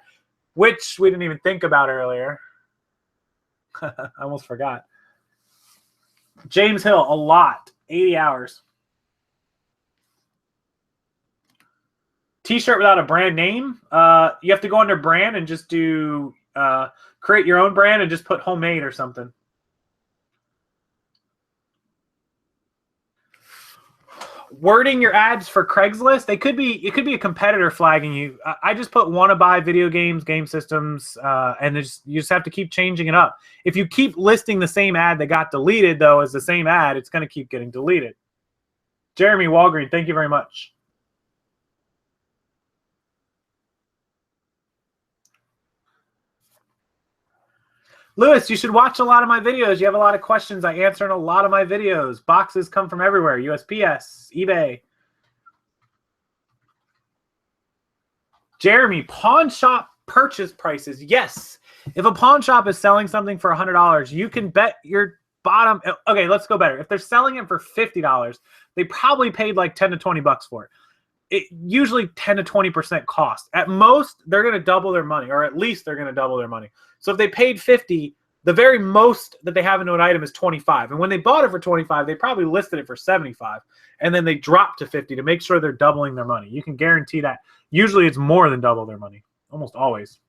A: which we didn't even think about earlier. I almost forgot. James Hill, a lot, 80 hours. T-shirt without a brand name. You have to go under brand and just do create your own brand and just put homemade or something. Wording your ads for Craigslist. It could be a competitor flagging you. I just put want to buy video games, game systems, and you just have to keep changing it up. If you keep listing the same ad that got deleted though as the same ad, it's going to keep getting deleted. Jeremy Walgreen, thank you very much. Lewis, you should watch a lot of my videos. You have a lot of questions. I answer in a lot of my videos. Boxes come from everywhere. USPS, eBay. Jeremy, pawn shop purchase prices. Yes. If a pawn shop is selling something for $100, you can bet your bottom. Okay, let's go better. If they're selling it for $50, they probably paid like 10 to 20 bucks for it. Usually 10 to 20% cost. At most, they're going to double their money, or at least they're going to double their money. So if they paid 50, the very most that they have into an item is 25. And when they bought it for 25, they probably listed it for 75. And then they dropped to 50 to make sure they're doubling their money. You can guarantee that. Usually it's more than double their money. Almost always.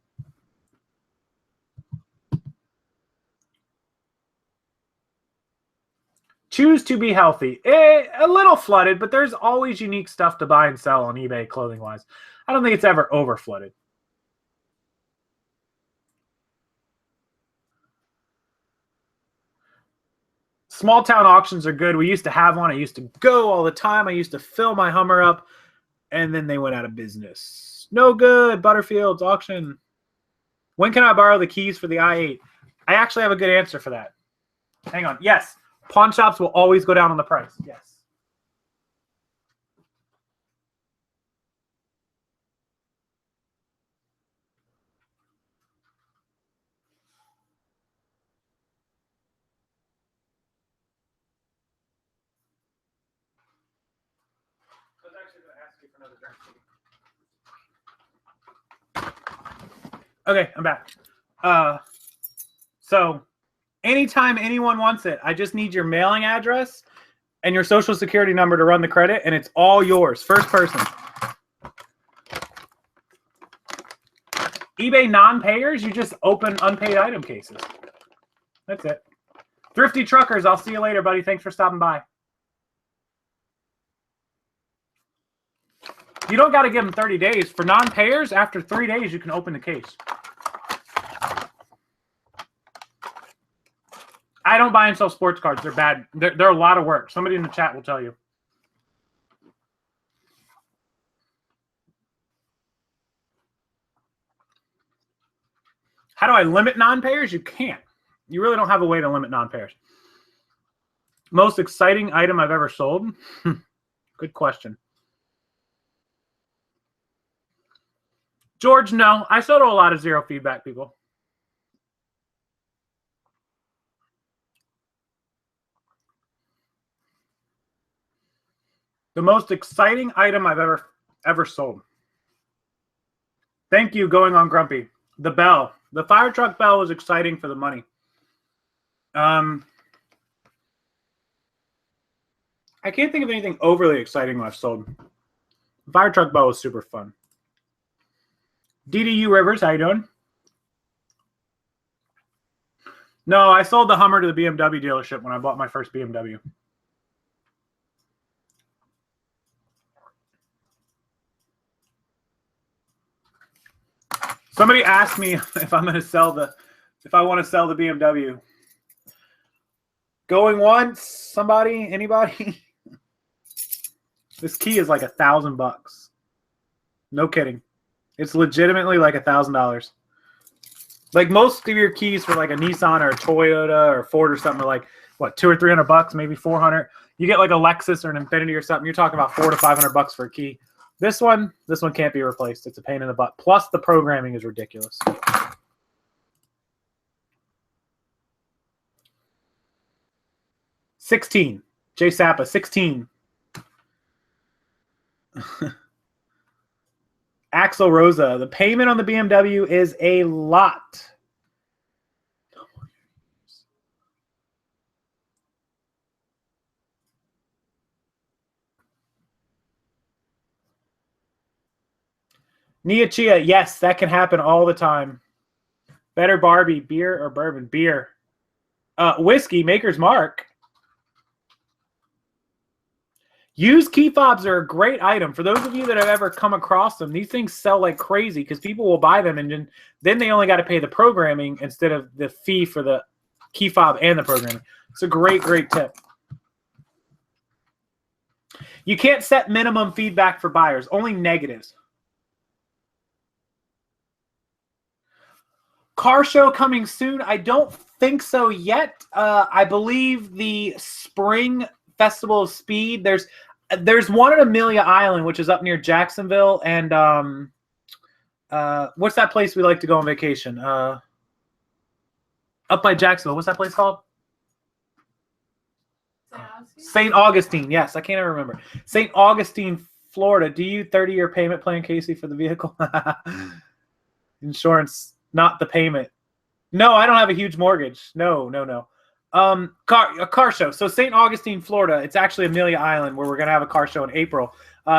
A: Choose to be healthy. A little flooded, but there's always unique stuff to buy and sell on eBay clothing-wise. I don't think it's ever over-flooded. Small town auctions are good. We used to have one. I used to go all the time. I used to fill my Hummer up, and then they went out of business. No good. Butterfield's auction. When can I borrow the keys for the i8? I actually have a good answer for that. Hang on. Yes. Pawn shops will always go down on the price. Yes. I was actually going to ask you for another drink. Okay, I'm back. So anytime anyone wants it, I just need your mailing address and your social security number to run the credit, and it's all yours. First person. eBay non-payers, you just open unpaid item cases. That's it. Thrifty Truckers, I'll see you later, buddy. Thanks for stopping by. You don't got to give them 30 days. For non-payers, after 3 days, you can open the case. I don't buy and sell sports cards. They're bad. They're a lot of work. Somebody in the chat will tell you. How do I limit non-payers? You can't. You really don't have a way to limit non-payers. Most exciting item I've ever sold? Good question. George, no. I sold to a lot of zero feedback people. The most exciting item I've ever sold. Thank you, Going on Grumpy. The bell. The fire truck bell was exciting for the money. I I can't think of anything overly exciting I've sold. Fire truck bell was super fun. DDU Rivers, how you doing? No, I sold the Hummer to the BMW dealership when I bought my first BMW. Somebody asked me if I'm going to sell if I want to sell the BMW. Going once, somebody, anybody? This key is like $1,000. No kidding. It's legitimately like $1,000. Like most of your keys for like a Nissan or a Toyota or Ford or something are like what, $200 or $300, maybe $400. You get like a Lexus or an Infiniti or something, you're talking about $400 to $500 for a key. This one can't be replaced. It's a pain in the butt. Plus the programming is ridiculous. $16. Jay Sappa, $16. Axel Rosa, the payment on the BMW is a lot. Nia Chia, yes, that can happen all the time. Better Barbie, beer or bourbon? Beer. Whiskey, Maker's Mark. Used key fobs are a great item. For those of you that have ever come across them, these things sell like crazy because people will buy them and then they only got to pay the programming instead of the fee for the key fob and the programming. It's a great, great tip. You can't set minimum feedback for buyers, only negatives. Car show coming soon? I don't think so yet. I believe the spring Festival of Speed. There's one at Amelia Island, which is up near Jacksonville, and what's that place we like to go on vacation? Up by Jacksonville. What's that place called? St. Augustine. Yes, I can't even remember. St. Augustine, Florida. Do you 30-year payment plan, Casey, for the vehicle? Insurance, not the payment. No, I don't have a huge mortgage. No. A car show. So St. Augustine, Florida. It's actually Amelia Island where we're going to have a car show in April.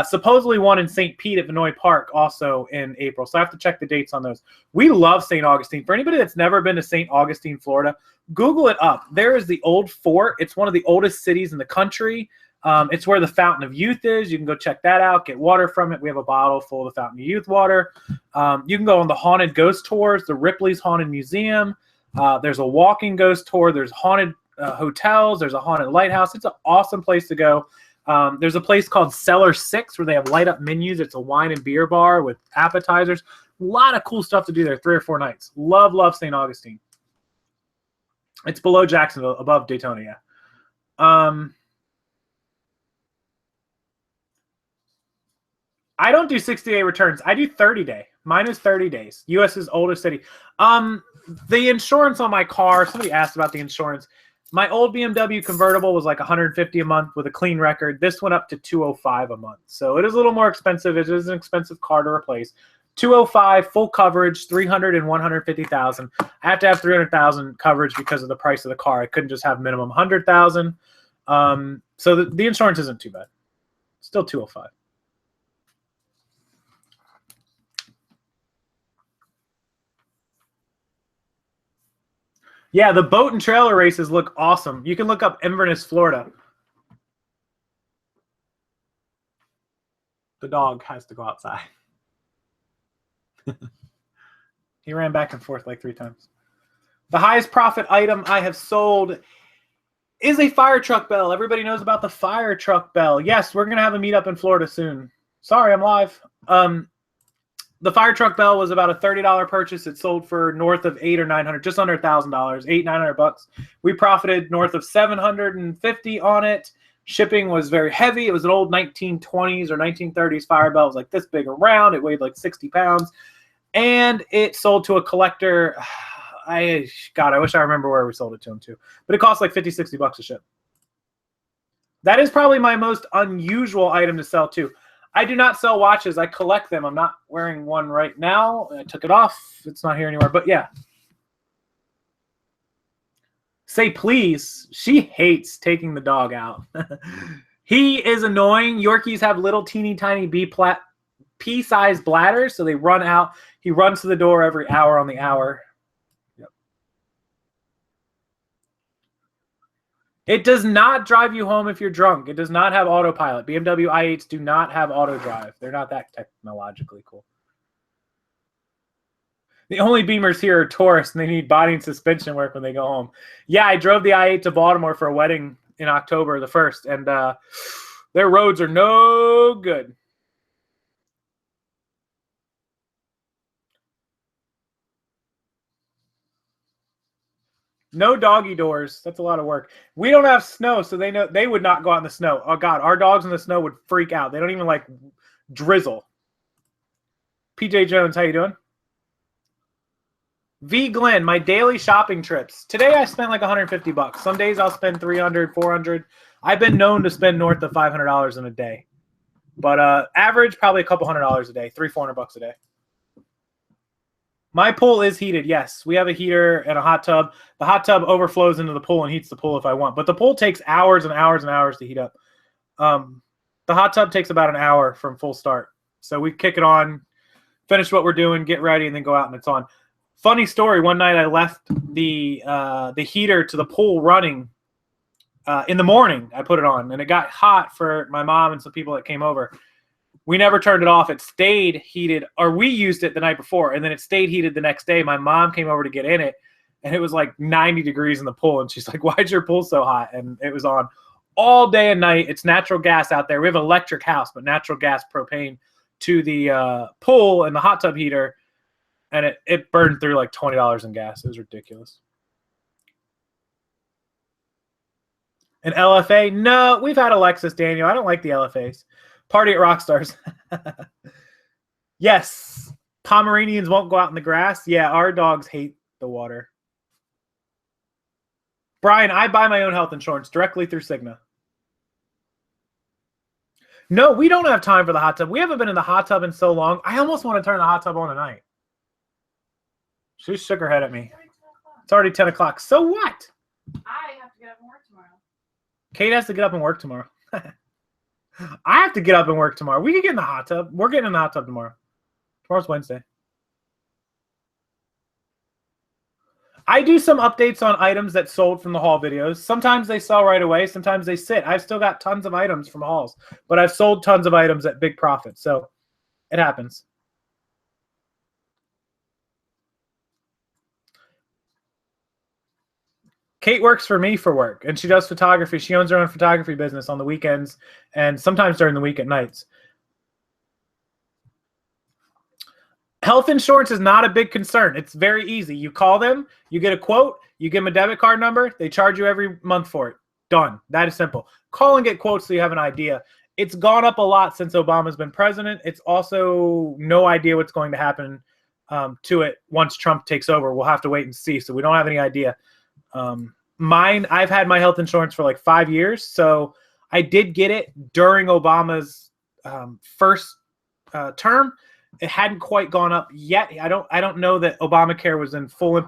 A: Supposedly one in St. Pete at Vinoy Park also in April. So I have to check the dates on those. We love St. Augustine. For anybody that's never been to St. Augustine, Florida, Google it up. There is the old fort. It's one of the oldest cities in the country. It's where the Fountain of Youth is. You can go check that out, get water from it. We have a bottle full of the Fountain of Youth water. You can go on the haunted ghost tours, the Ripley's Haunted Museum. There's a walking ghost tour. There's haunted hotels. There's a haunted lighthouse. It's an awesome place to go. There's a place called Cellar 6 where they have light up menus. It's a wine and beer bar with appetizers. A lot of cool stuff to do there 3 or 4 nights. Love St. Augustine. It's below Jacksonville, above Daytona, yeah. I don't do 60-day returns. I do 30-day. Mine is 30 days. U.S.'s oldest city. The insurance on my car, somebody asked about the insurance. My old BMW convertible was like $150 a month with a clean record. This went up to $205 a month. So it is a little more expensive. It is an expensive car to replace. $205, full coverage, $300 and $150,000. I have to have $300,000 coverage because of the price of the car. I couldn't just have minimum $100,000. So the insurance isn't too bad. Still $205. Yeah, the boat and trailer races look awesome. You can look up Inverness, Florida. The dog has to go outside. He ran back and forth like 3 times. The highest profit item I have sold is a fire truck bell. Everybody knows about the fire truck bell. Yes, we're going to have a meetup in Florida soon. Sorry, I'm live. The fire truck bell was about a $30 purchase. It sold for north of $800 or $900, just under $1,000, $800-900. We profited north of $750 on it. Shipping was very heavy. It was an old 1920s or 1930s fire bell. It was like this big around. It weighed like 60 pounds. And it sold to a collector. I wish I remember where we sold it to him too. But it cost like $50-60 to ship. That is probably my most unusual item to sell too. I do not sell watches. I collect them. I'm not wearing one right now. I took it off. It's not here anymore. But yeah. Say please. She hates taking the dog out. He is annoying. Yorkies have little teeny tiny pea-sized bladders, so they run out. He runs to the door every hour on the hour. Yep. It does not drive you home if you're drunk. It does not have autopilot. BMW i8s do not have auto drive. They're not that technologically cool. The only Beamers here are tourists, and they need body and suspension work when they go home. Yeah, I drove the i8 to Baltimore for a wedding in October the 1st, and their roads are no good. No doggy doors. That's a lot of work. We don't have snow, so they know they would not go out in the snow. Oh, God, our dogs in the snow would freak out. They don't even like drizzle. PJ Jones, how you doing? V Glenn, my daily shopping trips. Today I spent like 150 bucks. Some days I'll spend 300, 400. I've been known to spend north of $500 in a day. But average, probably a couple $100 a day, 300-400 bucks a day. My pool is heated, yes. We have a heater and a hot tub. The hot tub overflows into the pool and heats the pool if I want. But the pool takes hours and hours and hours to heat up. The hot tub takes about an hour from full start. So we kick it on, finish what we're doing, get ready, and then go out and it's on. Funny story, one night I left the heater to the pool running in the morning. I put it on, and it got hot for my mom and some people that came over. We never turned it off. It stayed heated, or we used it the night before, and then it stayed heated the next day. My mom came over to get in it, and it was like 90 degrees in the pool, and she's like, why'd your pool so hot? And it was on all day and night. It's natural gas out there. We have an electric house, but natural gas propane to the pool and the hot tub heater. And it burned through like $20 in gas. It was ridiculous. An LFA? No, we've had a Lexus, Daniel. I don't like the LFAs. Party at Rockstars. Yes. Pomeranians won't go out in the grass. Yeah, our dogs hate the water. Brian, I buy my own health insurance directly through Cigna. No, we don't have time for the hot tub. We haven't been in the hot tub in so long. I almost want to turn the hot tub on tonight. She shook her head at me. It's already 10 o'clock. So what?
B: I have to get up and work tomorrow.
A: Kate has to get up and work tomorrow. I have to get up and work tomorrow. We can get in the hot tub. We're getting in the hot tub tomorrow. Tomorrow's Wednesday. I do some updates on items that sold from the haul videos. Sometimes they sell right away. Sometimes they sit. I've still got tons of items from hauls, but I've sold tons of items at big profit. So it happens. Kate works for me for work, and she does photography. She owns her own photography business on the weekends and sometimes during the week at nights. Health insurance is not a big concern. It's very easy. You call them, you get a quote, you give them a debit card number, they charge you every month for it. Done. That is simple. Call and get quotes so you have an idea. It's gone up a lot since Obama's been president. It's also no idea what's going to happen to it once Trump takes over. We'll have to wait and see. So we don't have any idea. I've had my health insurance for like 5 years. So I did get it during Obama's first term. It hadn't quite gone up yet. I don't know that Obamacare was in full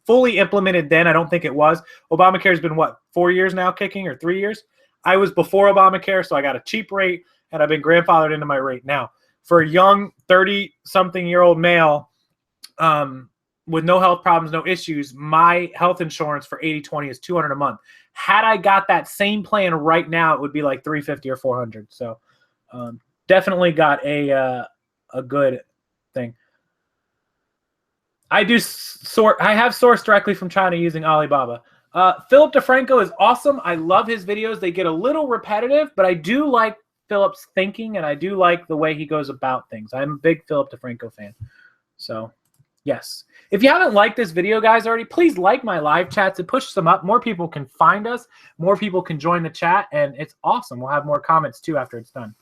A: fully implemented then. I don't think it was. Obamacare has been, what, 4 years now kicking, or 3 years? I was before Obamacare, so I got a cheap rate, and I've been grandfathered into my rate. Now, for a young 30-something-year-old male with no health problems, no issues, my health insurance for 80/20 is $200 a month. Had I got that same plan right now, it would be like $350 or $400. So definitely got a good thing. I have sourced directly from China using Alibaba. Philip DeFranco is awesome. I love his videos. They get a little repetitive, but I do like Philip's thinking, and I do like the way he goes about things. I'm a big Philip DeFranco fan. So, yes. If you haven't liked this video, guys, already, please like my live chats. It pushes them up. More people can find us. More people can join the chat, and it's awesome. We'll have more comments, too, after it's done.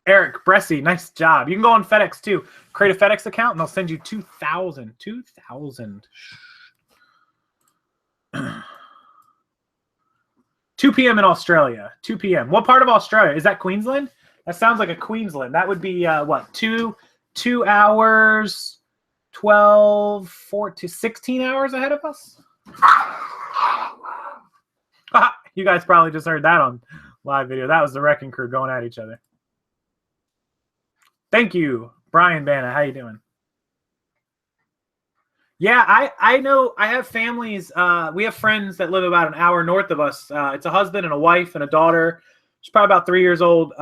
A: Eric Bressy, nice job. You can go on FedEx too. Create a FedEx account and they'll send you 2,000. 2,000. 2 p.m. in Australia. 2 p.m. What part of Australia? Is that Queensland? That sounds like a Queensland. That would be what? 2 hours 12, 14, 16 hours ahead of us. You guys probably just heard that on live video. That was the Wrecking Crew going at each other. Thank you, Brian Banna. How you doing? Yeah, I know. I have families. We have friends that live about an hour north of us. It's a husband and a wife and a daughter. She's probably about 3 years old.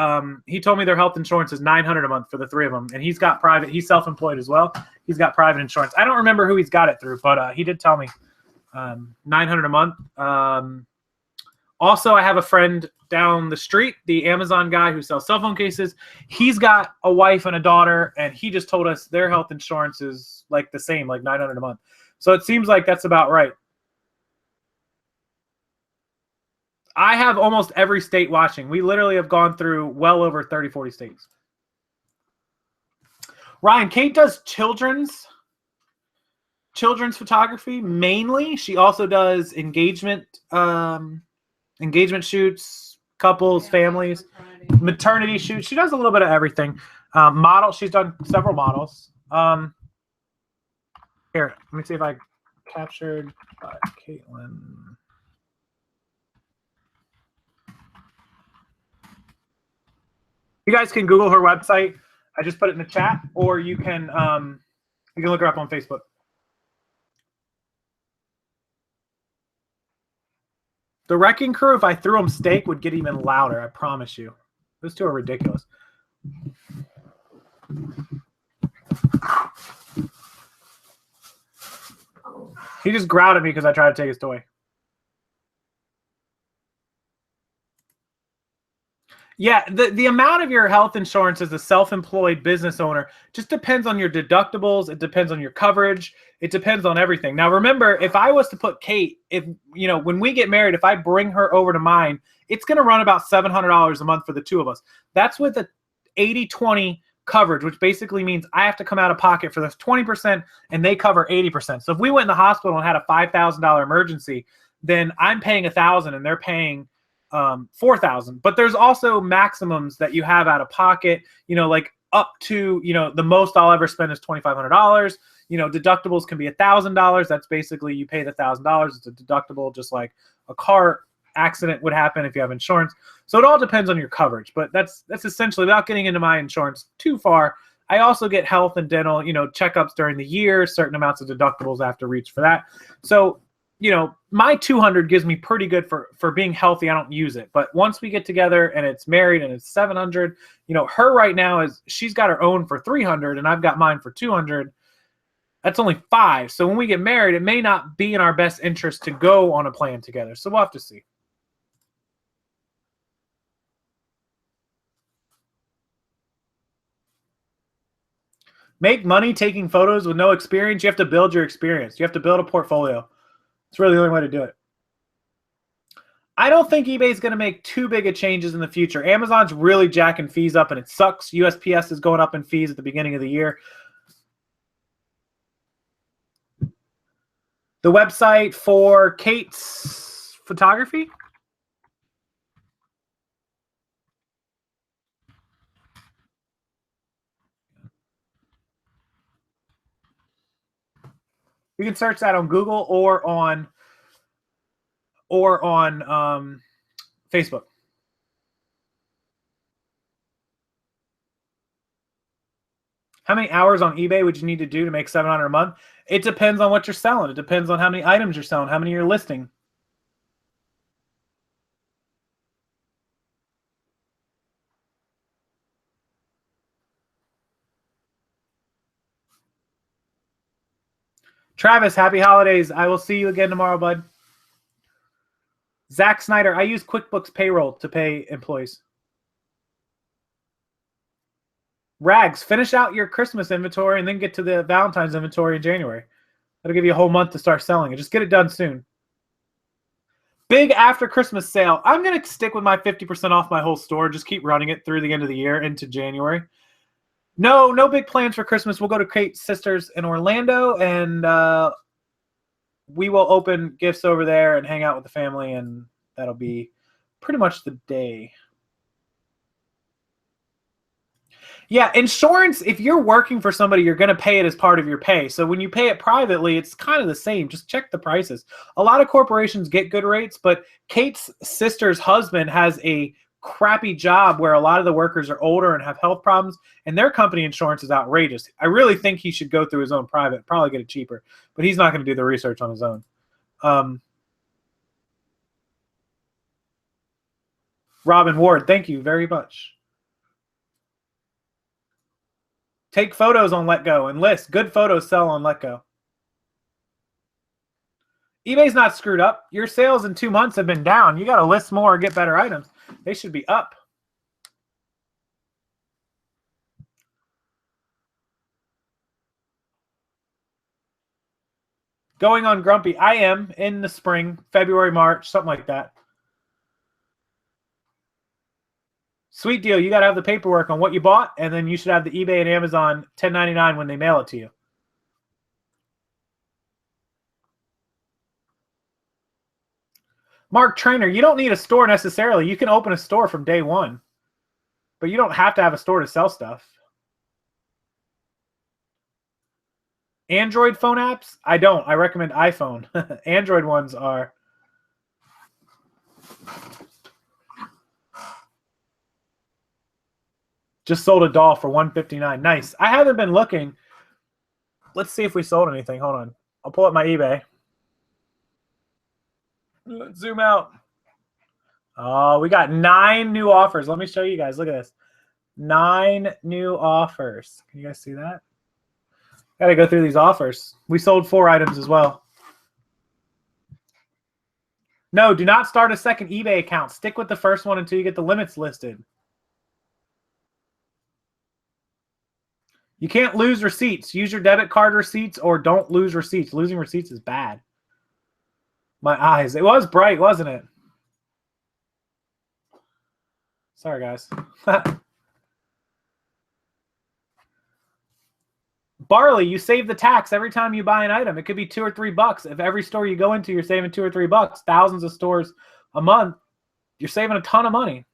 A: He told me their health insurance is $900 a month for the three of them, and he's got private. He's self-employed as well. He's got private insurance. I don't remember who he's got it through, but he did tell me $900 a month. Also, I have a friend down the street, the Amazon guy who sells cell phone cases. He's got a wife and a daughter, and he just told us their health insurance is like the same, like $900 a month. So it seems like that's about right. I have almost every state watching. We literally have gone through well over 30, 40 states. Ryan, Kate does children's photography mainly. She also does engagement shoots, couples, families, maternity shoots. She does a little bit of everything. Model. She's done several models. Here, let me see if I captured by Caitlin. You guys can Google her website. I just put it in the chat, or you can look her up on Facebook. The Wrecking Crew, if I threw them steak, would get even louder. I promise you. Those two are ridiculous. He just growled at me because I tried to take his toy. Yeah, the amount of your health insurance as a self-employed business owner just depends on your deductibles. It depends on your coverage. It depends on everything. Now, remember, if I was to put Kate, when we get married, if I bring her over to mine, it's going to run about $700 a month for the two of us. That's with a 80-20 coverage, which basically means I have to come out of pocket for this 20% and they cover 80%. So if we went in the hospital and had a $5,000 emergency, then I'm paying $1,000 and they're paying $4,000. But there's also maximums that you have out of pocket, like up to, the most I'll ever spend is $2,500. Deductibles can be $1,000. That's basically you pay the $1,000. It's a deductible, just like a car accident would happen if you have insurance. So it all depends on your coverage, but that's essentially, without getting into my insurance too far, I also get health and dental, checkups during the year, certain amounts of deductibles I have to reach for that. So, my 200 gives me pretty good for being healthy. I don't use it. But once we get together and it's married and it's 700, her right now she's got her own for 300 and I've got mine for 200. That's only 5. So when we get married, it may not be in our best interest to go on a plan together. So we'll have to see. Make money taking photos with no experience. You have to build your experience. You have to build a portfolio. It's really the only way to do it. I don't think eBay is going to make too big of changes in the future. Amazon's really jacking fees up, and it sucks. USPS is going up in fees at the beginning of the year. The website for Kate's photography. You can search that on Google or on Facebook. How many hours on eBay would you need to do to make $700 a month? It depends on what you're selling. It depends on how many items you're selling, how many you're listing. Travis, happy holidays. I will see you again tomorrow, bud. Zach Snyder, I use QuickBooks Payroll to pay employees. Rags, finish out your Christmas inventory and then get to the Valentine's inventory in January. That'll give you a whole month to start selling it. Just get it done soon. Big after Christmas sale. I'm going to stick with my 50% off my whole store. Just keep running it through the end of the year into January. No big plans for Christmas. We'll go to Kate's sisters in Orlando, and we will open gifts over there and hang out with the family, and that'll be pretty much the day. Yeah, insurance, if you're working for somebody, you're going to pay it as part of your pay. So when you pay it privately, it's kind of the same. Just check the prices. A lot of corporations get good rates, but Kate's sister's husband has a crappy job where a lot of the workers are older and have health problems, and their company insurance is outrageous. I really think he should go through his own private, probably get it cheaper, but he's not going to do the research on his own. Robin Ward, thank you very much. Take photos on LetGo and list. Good photos sell on LetGo. eBay's not screwed up. Your sales in 2 months have been down. You got to list more, get better items. They should be up. Going on Grumpy. I am in the spring, February, March, something like that. Sweet deal. You got to have the paperwork on what you bought, and then you should have the eBay and Amazon 1099 when they mail it to you. Mark Trainer, you don't need a store necessarily. You can open a store from day one, but you don't have to have a store to sell stuff. Android phone apps? I don't. I recommend iPhone. Android ones are... Just sold a doll for $159. Nice. I haven't been looking. Let's see if we sold anything. Hold on. I'll pull up my eBay. Let's zoom out. Oh, we got 9 new offers. Let me show you guys. Look at this. 9 new offers. Can you guys see that? Got to go through these offers. We sold 4 items as well. No, do not start a second eBay account. Stick with the first one until you get the limits listed. You can't lose receipts. Use your debit card receipts or don't lose receipts. Losing receipts is bad. My eyes. It was bright, wasn't it? Sorry, guys. Barley, you save the tax every time you buy an item. It could be $2 or $3. If every store you go into, you're saving $2 or $3. Thousands of stores a month. You're saving a ton of money.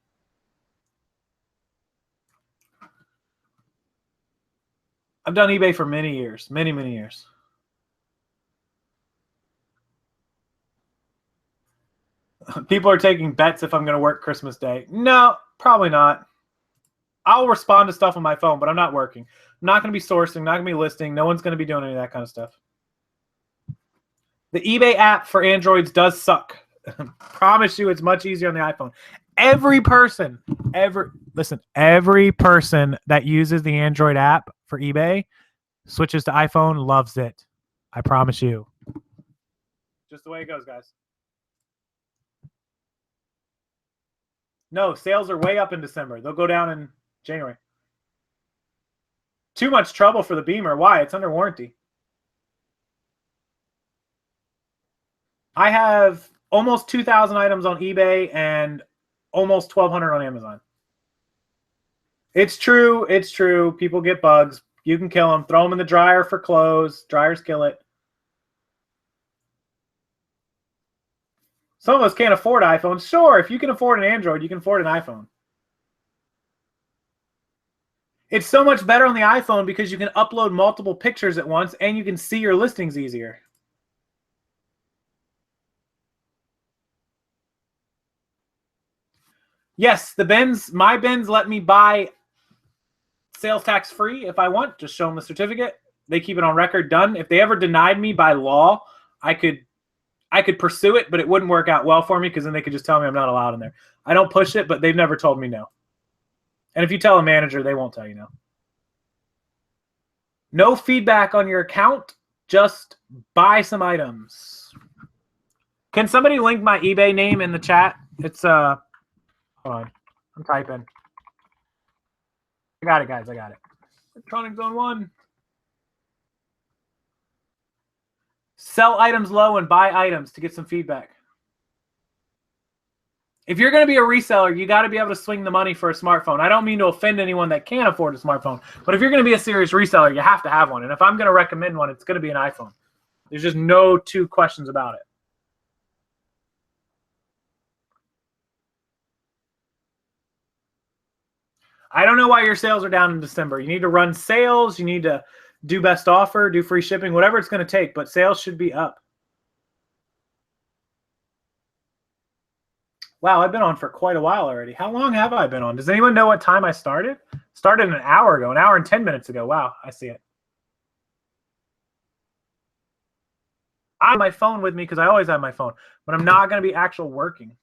A: I've done eBay for many years. Many, many years. People are taking bets if I'm going to work Christmas Day. No, probably not. I'll respond to stuff on my phone, but I'm not working. I'm not going to be sourcing, not going to be listing. No one's going to be doing any of that kind of stuff. The eBay app for Androids does suck. Promise you it's much easier on the iPhone. Every person that uses the Android app for eBay switches to iPhone, loves it. I promise you. Just the way it goes, guys. No, sales are way up in December. They'll go down in January. Too much trouble for the Beamer. Why? It's under warranty. I have almost 2,000 items on eBay and almost 1,200 on Amazon. It's true. It's true. People get bugs. You can kill them. Throw them in the dryer for clothes. Dryers kill it. Some of us can't afford iPhones. Sure, if you can afford an Android, you can afford an iPhone. It's so much better on the iPhone because you can upload multiple pictures at once and you can see your listings easier. Yes, the bins, my bins let me buy sales tax free if I want. Just show them the certificate. They keep it on record, done. If they ever denied me by law, I could pursue it, but it wouldn't work out well for me because then they could just tell me I'm not allowed in there. I don't push it, but they've never told me no. And if you tell a manager, they won't tell you no. No feedback on your account. Just buy some items. Can somebody link my eBay name in the chat? It's hold on. I'm typing. I got it, guys. I got it. Electronic Zone 1. Sell items low and buy items to get some feedback. If you're going to be a reseller, you got to be able to swing the money for a smartphone. I don't mean to offend anyone that can't afford a smartphone, but if you're going to be a serious reseller, you have to have one. And if I'm going to recommend one, it's going to be an iPhone. There's just no two questions about it. I don't know why your sales are down in December. You need to run sales. You need to do best offer, do free shipping, whatever it's going to take, but sales should be up. Wow, I've been on for quite a while already. How long have I been on? Does anyone know what time I started? Started an hour ago, an hour and 10 minutes ago. Wow, I see it. I have my phone with me because I always have my phone, but I'm not going to be actual working.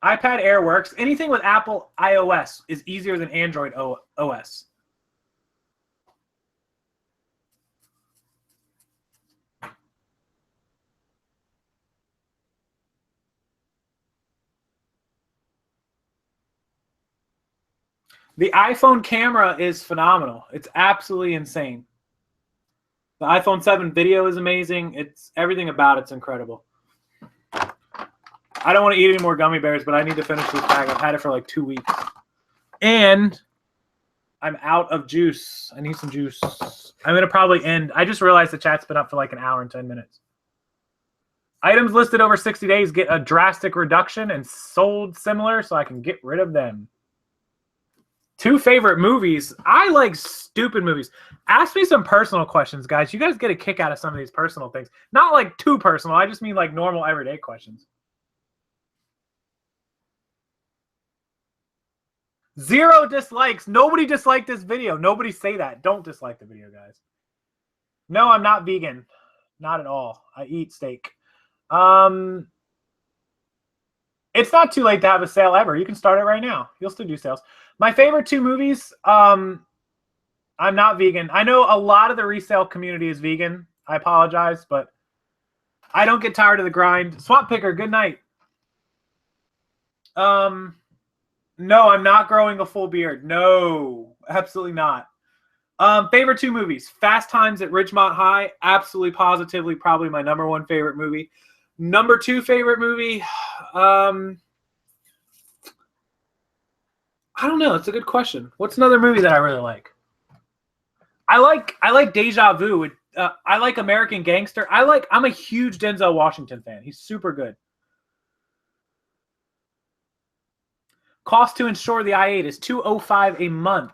A: iPad Air works. Anything with Apple iOS is easier than Android OS. The iPhone camera is phenomenal. It's absolutely insane. The iPhone 7 video is amazing. It's everything about it's incredible. I don't want to eat any more gummy bears, but I need to finish this bag. I've had it for like 2 weeks. And I'm out of juice. I need some juice. I'm going to probably end. I just realized the chat's been up for like an hour and 10 minutes. Items listed over 60 days get a drastic reduction and sold similar, so I can get rid of them. 2 favorite movies. I like stupid movies. Ask me some personal questions, guys. You guys get a kick out of some of these personal things. Not like too personal. I just mean like normal everyday questions. 0 dislikes. Nobody disliked this video. Nobody say that. Don't dislike the video, guys. No, I'm not vegan. Not at all. I eat steak. It's not too late to have a sale ever. You can start it right now. You'll still do sales. My favorite 2 movies, I'm not vegan. I know a lot of the resale community is vegan. I apologize, but I don't get tired of the grind. Swamp Picker, good night. No, I'm not growing a full beard. No, absolutely not. Favorite 2 movies. Fast Times at Ridgemont High. Absolutely, positively, probably my #1 favorite movie. Number 2 favorite movie. I don't know. It's a good question. What's another movie that I really like? I like Deja Vu. I like American Gangster. I'm a huge Denzel Washington fan. He's super good. Cost to insure the i8 is $205 a month.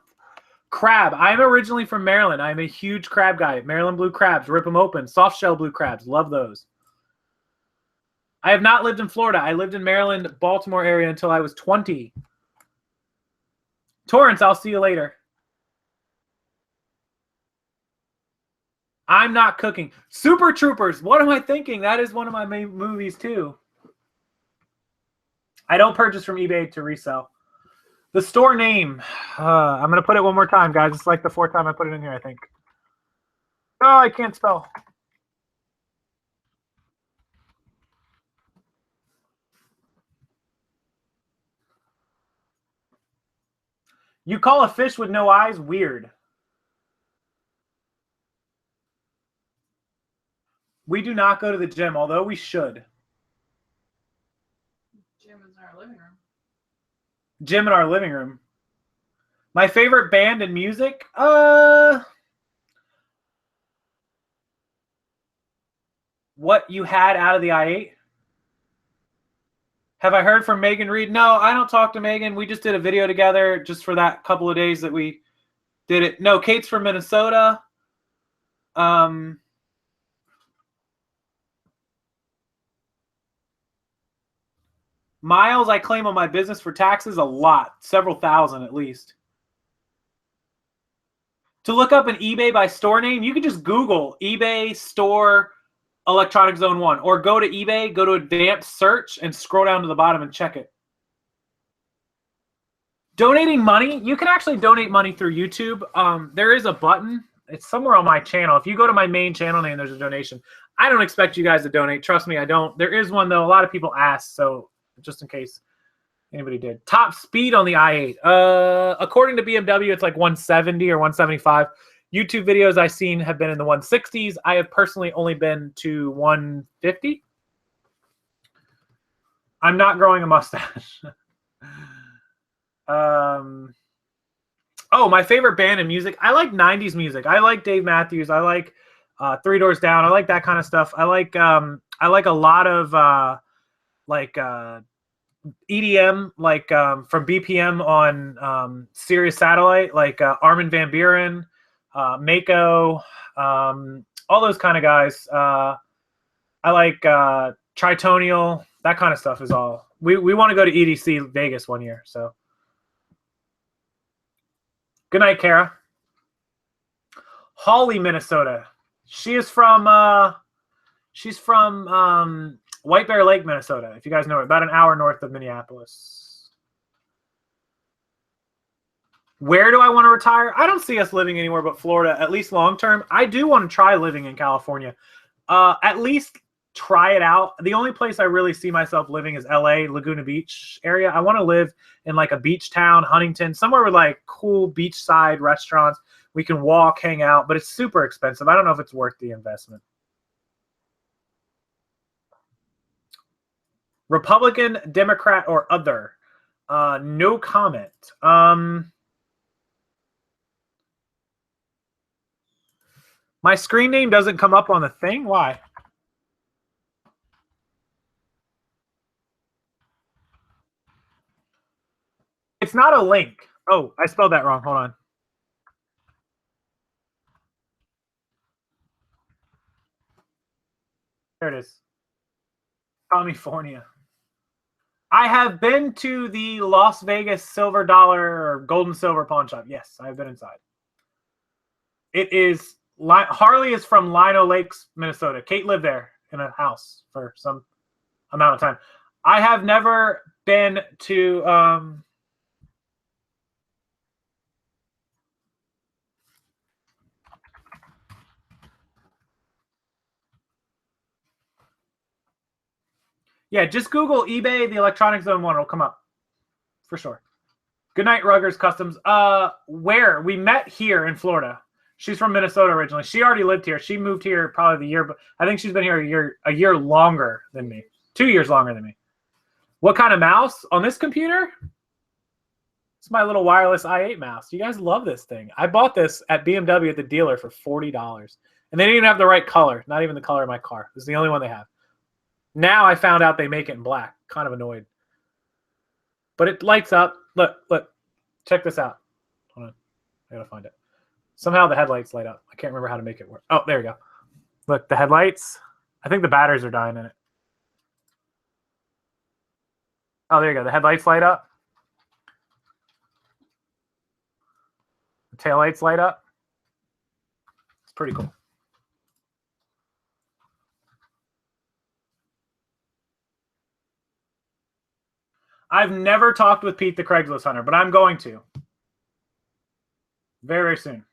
A: Crab. I'm originally from Maryland. I'm a huge crab guy. Maryland blue crabs. Rip them open. Soft shell blue crabs. Love those. I have not lived in Florida. I lived in Maryland, Baltimore area until I was 20. Torrance, I'll see you later. I'm not cooking. Super Troopers. What am I thinking? That is one of my main movies too. I don't purchase from eBay to resell. The store name. I'm going to put it one more time, guys. It's like the 4th time I put it in here, I think. Oh, I can't spell. You call a fish with no eyes weird. We do not go to the gym, although we should.
B: Gym is in our living room.
A: Gym in our living room. My favorite band and music? What you had out of the i8? Have I heard from Megan Reed? No, I don't talk to Megan. We just did a video together just for that couple of days that we did it. No, Kate's from Minnesota. Miles, I claim on my business for taxes a lot. Several thousand at least. To look up an eBay by store name, you can just Google eBay store Electronic Zone 1, or go to eBay, go to advanced search, and scroll down to the bottom and check it. Donating money, you can actually donate money through YouTube. There is a button. It's somewhere on my channel. If you go to my main channel name, there's a donation. I don't expect you guys to donate. Trust me, I don't. There is one, though. A lot of people ask, so just in case anybody did. Top speed on the i8. According to BMW, it's like 170 or 175. YouTube videos I've seen have been in the 160s. I have personally only been to 150. I'm not growing a mustache. Oh, my favorite band and music. I like 90s music. I like Dave Matthews. I like Three Doors Down. I like that kind of stuff. I like a lot of like EDM, like from BPM on Sirius Satellite, like Armin van Buuren, Mako, all those kind of guys. I like Tritonial, that kind of stuff is all. We want to go to EDC Vegas one year. So good night, Kara. Hawley, Minnesota. She's from White Bear Lake, Minnesota. If you guys know it, about an hour north of Minneapolis. Where do I want to retire? I don't see us living anywhere but Florida, at least long term. I do want to try living in California. At least try it out. The only place I really see myself living is LA, Laguna Beach area. I want to live in like a beach town, Huntington, somewhere with like cool beachside restaurants. We can walk, hang out, but it's super expensive. I don't know if it's worth the investment. Republican, Democrat, or other? No comment. My screen name doesn't come up on the thing. Why? It's not a link. Oh, I spelled that wrong. Hold on. There it is. California. I have been to the Las Vegas Silver Dollar or Gold and Silver Pawn Shop. Yes, I've been inside. It is Harley is from Lino Lakes, Minnesota. Kate lived there in a house for some amount of time. I have never been to yeah, just Google eBay, the Electronic Zone 1. It'll come up for sure. Good night, Ruggers Customs. Where? We met here in Florida. She's from Minnesota originally. She already lived here. She moved here probably the year, but I think she's been here a year longer than me. 2 years longer than me. What kind of mouse? On this computer? It's my little wireless i8 mouse. You guys love this thing. I bought this at BMW at the dealer for $40. And they didn't even have the right color. Not even the color of my car. This is the only one they have. Now I found out they make it in black. Kind of annoyed. But it lights up. Look. Check this out. Hold on. I gotta find it. Somehow the headlights light up. I can't remember how to make it work. Oh, there we go. Look, the headlights. I think the batteries are dying in it. Oh, there you go. The headlights light up. The taillights light up. It's pretty cool. I've never talked with Pete the Craigslist Hunter, but I'm going to. Very, very soon.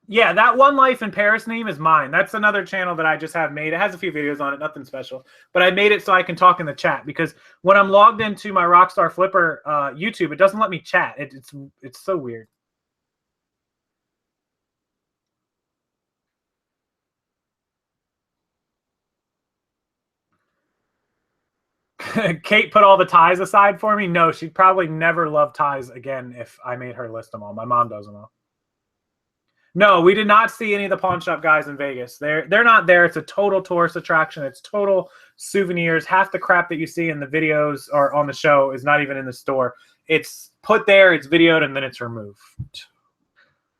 A: Yeah, that One Life in Paris name is mine. That's another channel that I just have made. It has a few videos on it, nothing special. But I made it so I can talk in the chat because when I'm logged into my Rockstarflipper YouTube, it doesn't let me chat. It's so weird. Kate put all the ties aside for me. No, she'd probably never love ties again if I made her list them all. My mom does them all. No, we did not see any of the pawn shop guys in Vegas. They're not there. It's a total tourist attraction. It's total souvenirs. Half the crap that you see in the videos or on the show is not even in the store. It's put there, it's videoed, and then it's removed.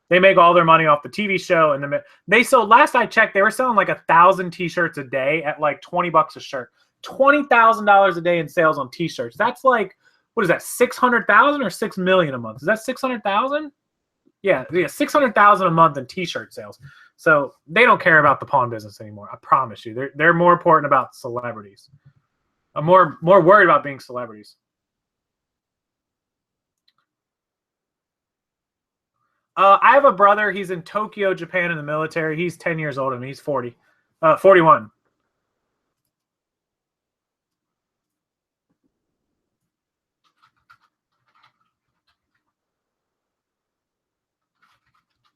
A: They make all their money off the TV show, and they sold. Last I checked, they were selling like 1,000 T-shirts a day at like $20 a shirt. $20,000 a day in sales on T-shirts. That's like, what is that? 600,000 or 6 million a month? Is that 600,000? Yeah, 600,000 a month in T-shirt sales. So they don't care about the pawn business anymore. I promise you, they're more important about celebrities. I'm more worried about being celebrities. I have a brother. He's in Tokyo, Japan, in the military. He's 10 years older than me. He's 41.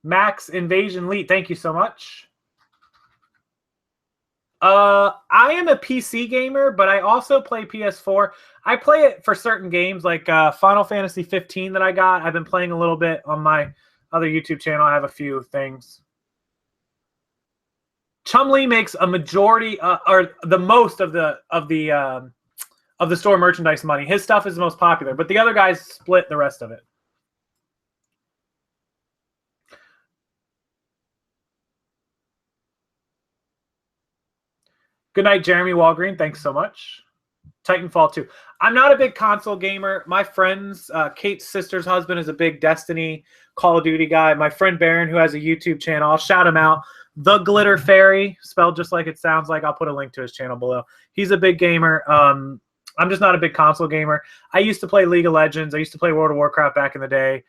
A: Max Invasion Elite, thank you so much. I am a PC gamer, but I also play PS4. I play it for certain games like Final Fantasy 15 that I got. I've been playing a little bit on my other YouTube channel. I have a few things. Chumley makes a majority or the most of the store merchandise money. His stuff is the most popular, but the other guys split the rest of it. Good night, Jeremy Walgreen. Thanks so much. Titanfall 2. I'm not a big console gamer. My friends, Kate's sister's husband is a big Destiny, Call of Duty guy. My friend Baron, who has a YouTube channel, I'll shout him out. The Glitter Fairy, spelled just like it sounds like. I'll put a link to his channel below. He's a big gamer. I'm just not a big console gamer. I used to play League of Legends. I used to play World of Warcraft back in the day.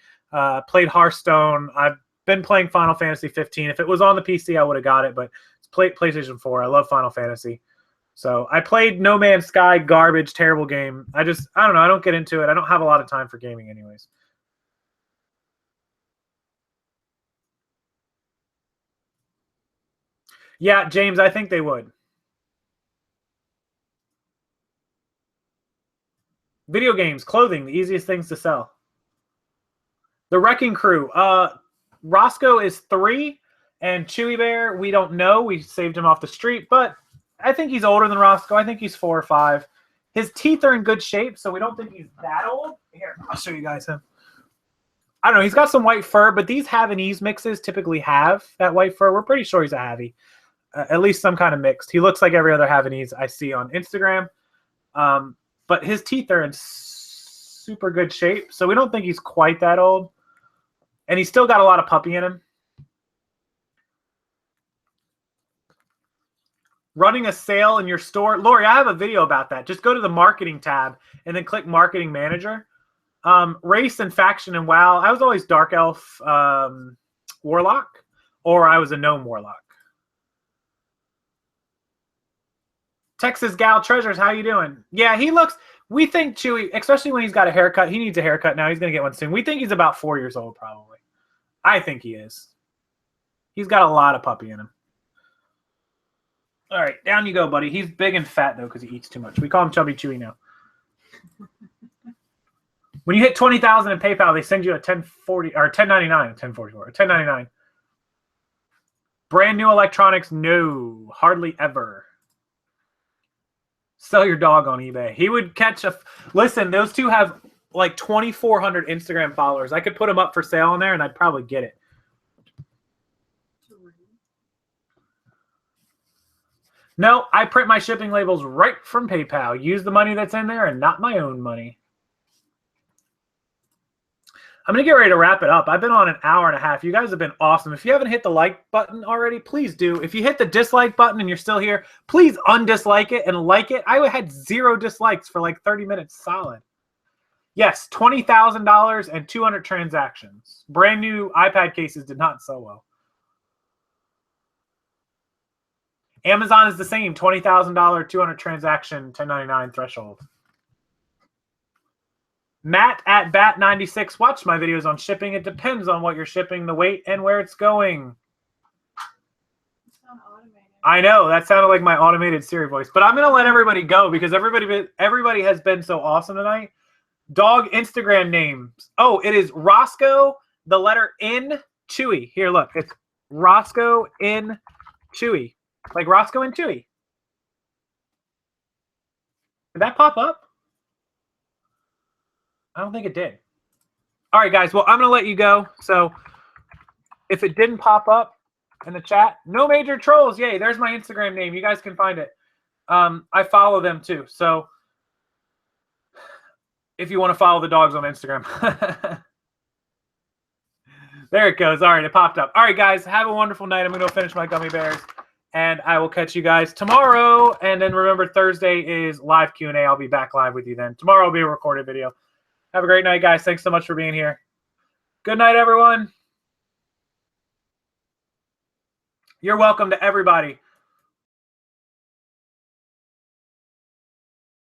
A: Played Hearthstone. I've been playing Final Fantasy 15. If it was on the PC, I would have got it, but it's PlayStation 4. I love Final Fantasy. So I played No Man's Sky, garbage, terrible game. I don't know. I don't get into it. I don't have a lot of time for gaming anyways. Yeah, James, I think they would. Video games, clothing, the easiest things to sell. The Wrecking Crew. Roscoe is 3, and Chewy Bear, we don't know. We saved him off the street, but I think he's older than Roscoe. I think he's 4 or 5. His teeth are in good shape, so we don't think he's that old. Here, I'll show you guys him. I don't know. He's got some white fur, but these Havanese mixes typically have that white fur. We're pretty sure he's a Havie. At least some kind of mixed. He looks like every other Havanese I see on Instagram. But his teeth are in super good shape, so we don't think he's quite that old. And he's still got a lot of puppy in him. Running a sale in your store. Lori, I have a video about that. Just go to the marketing tab and then click marketing manager. Race and faction and WoW. I was always Dark Elf Warlock, or I was a Gnome Warlock. Texas Gal Treasures, how you doing? Yeah, he looks, we think Chewy, especially when he's got a haircut. He needs a haircut now. He's going to get one soon. We think he's about 4 years old, probably. I think he is. He's got a lot of puppy in him. All right, down you go, buddy. He's big and fat, though, because he eats too much. We call him Chubby Chewy now. When you hit 20,000 in PayPal, they send you a 1040 or 1099, 1044, 1099. Brand new electronics? No, hardly ever. Sell your dog on eBay. He would catch a... Listen, those two have like 2,400 Instagram followers. I could put them up for sale on there, and I'd probably get it. No, I print my shipping labels right from PayPal. Use the money that's in there and not my own money. I'm going to get ready to wrap it up. I've been on an hour and a half. You guys have been awesome. If you haven't hit the like button already, please do. If you hit the dislike button and you're still here, please undislike it and like it. I had 0 dislikes for like 30 minutes solid. Yes, $20,000 and 200 transactions. Brand new iPad cases did not sell well. Amazon is the same, $20,000, 200 transaction, $10.99 threshold. Matt at Bat96, watch my videos on shipping. It depends on what you're shipping, the weight, and where it's going. I know, that sounded like my automated Siri voice. But I'm going to let everybody go because everybody has been so awesome tonight. Dog Instagram names. Oh, it is Roscoe, the letter N, Chewy. Here, look. It's Roscoe N, Chewy. Like Roscoe and Chewy. Did that pop up? I don't think it did. All right, guys. Well, I'm going to let you go. So if it didn't pop up in the chat, no major trolls. Yay, there's my Instagram name. You guys can find it. I follow them too. So if you want to follow the dogs on Instagram. There it goes. All right, it popped up. All right, guys. Have a wonderful night. I'm going to go finish my gummy bears. And I will catch you guys tomorrow. And then remember, Thursday is live Q&A. I'll be back live with you then. Tomorrow will be a recorded video. Have a great night, guys. Thanks so much for being here. Good night, everyone. You're welcome to everybody.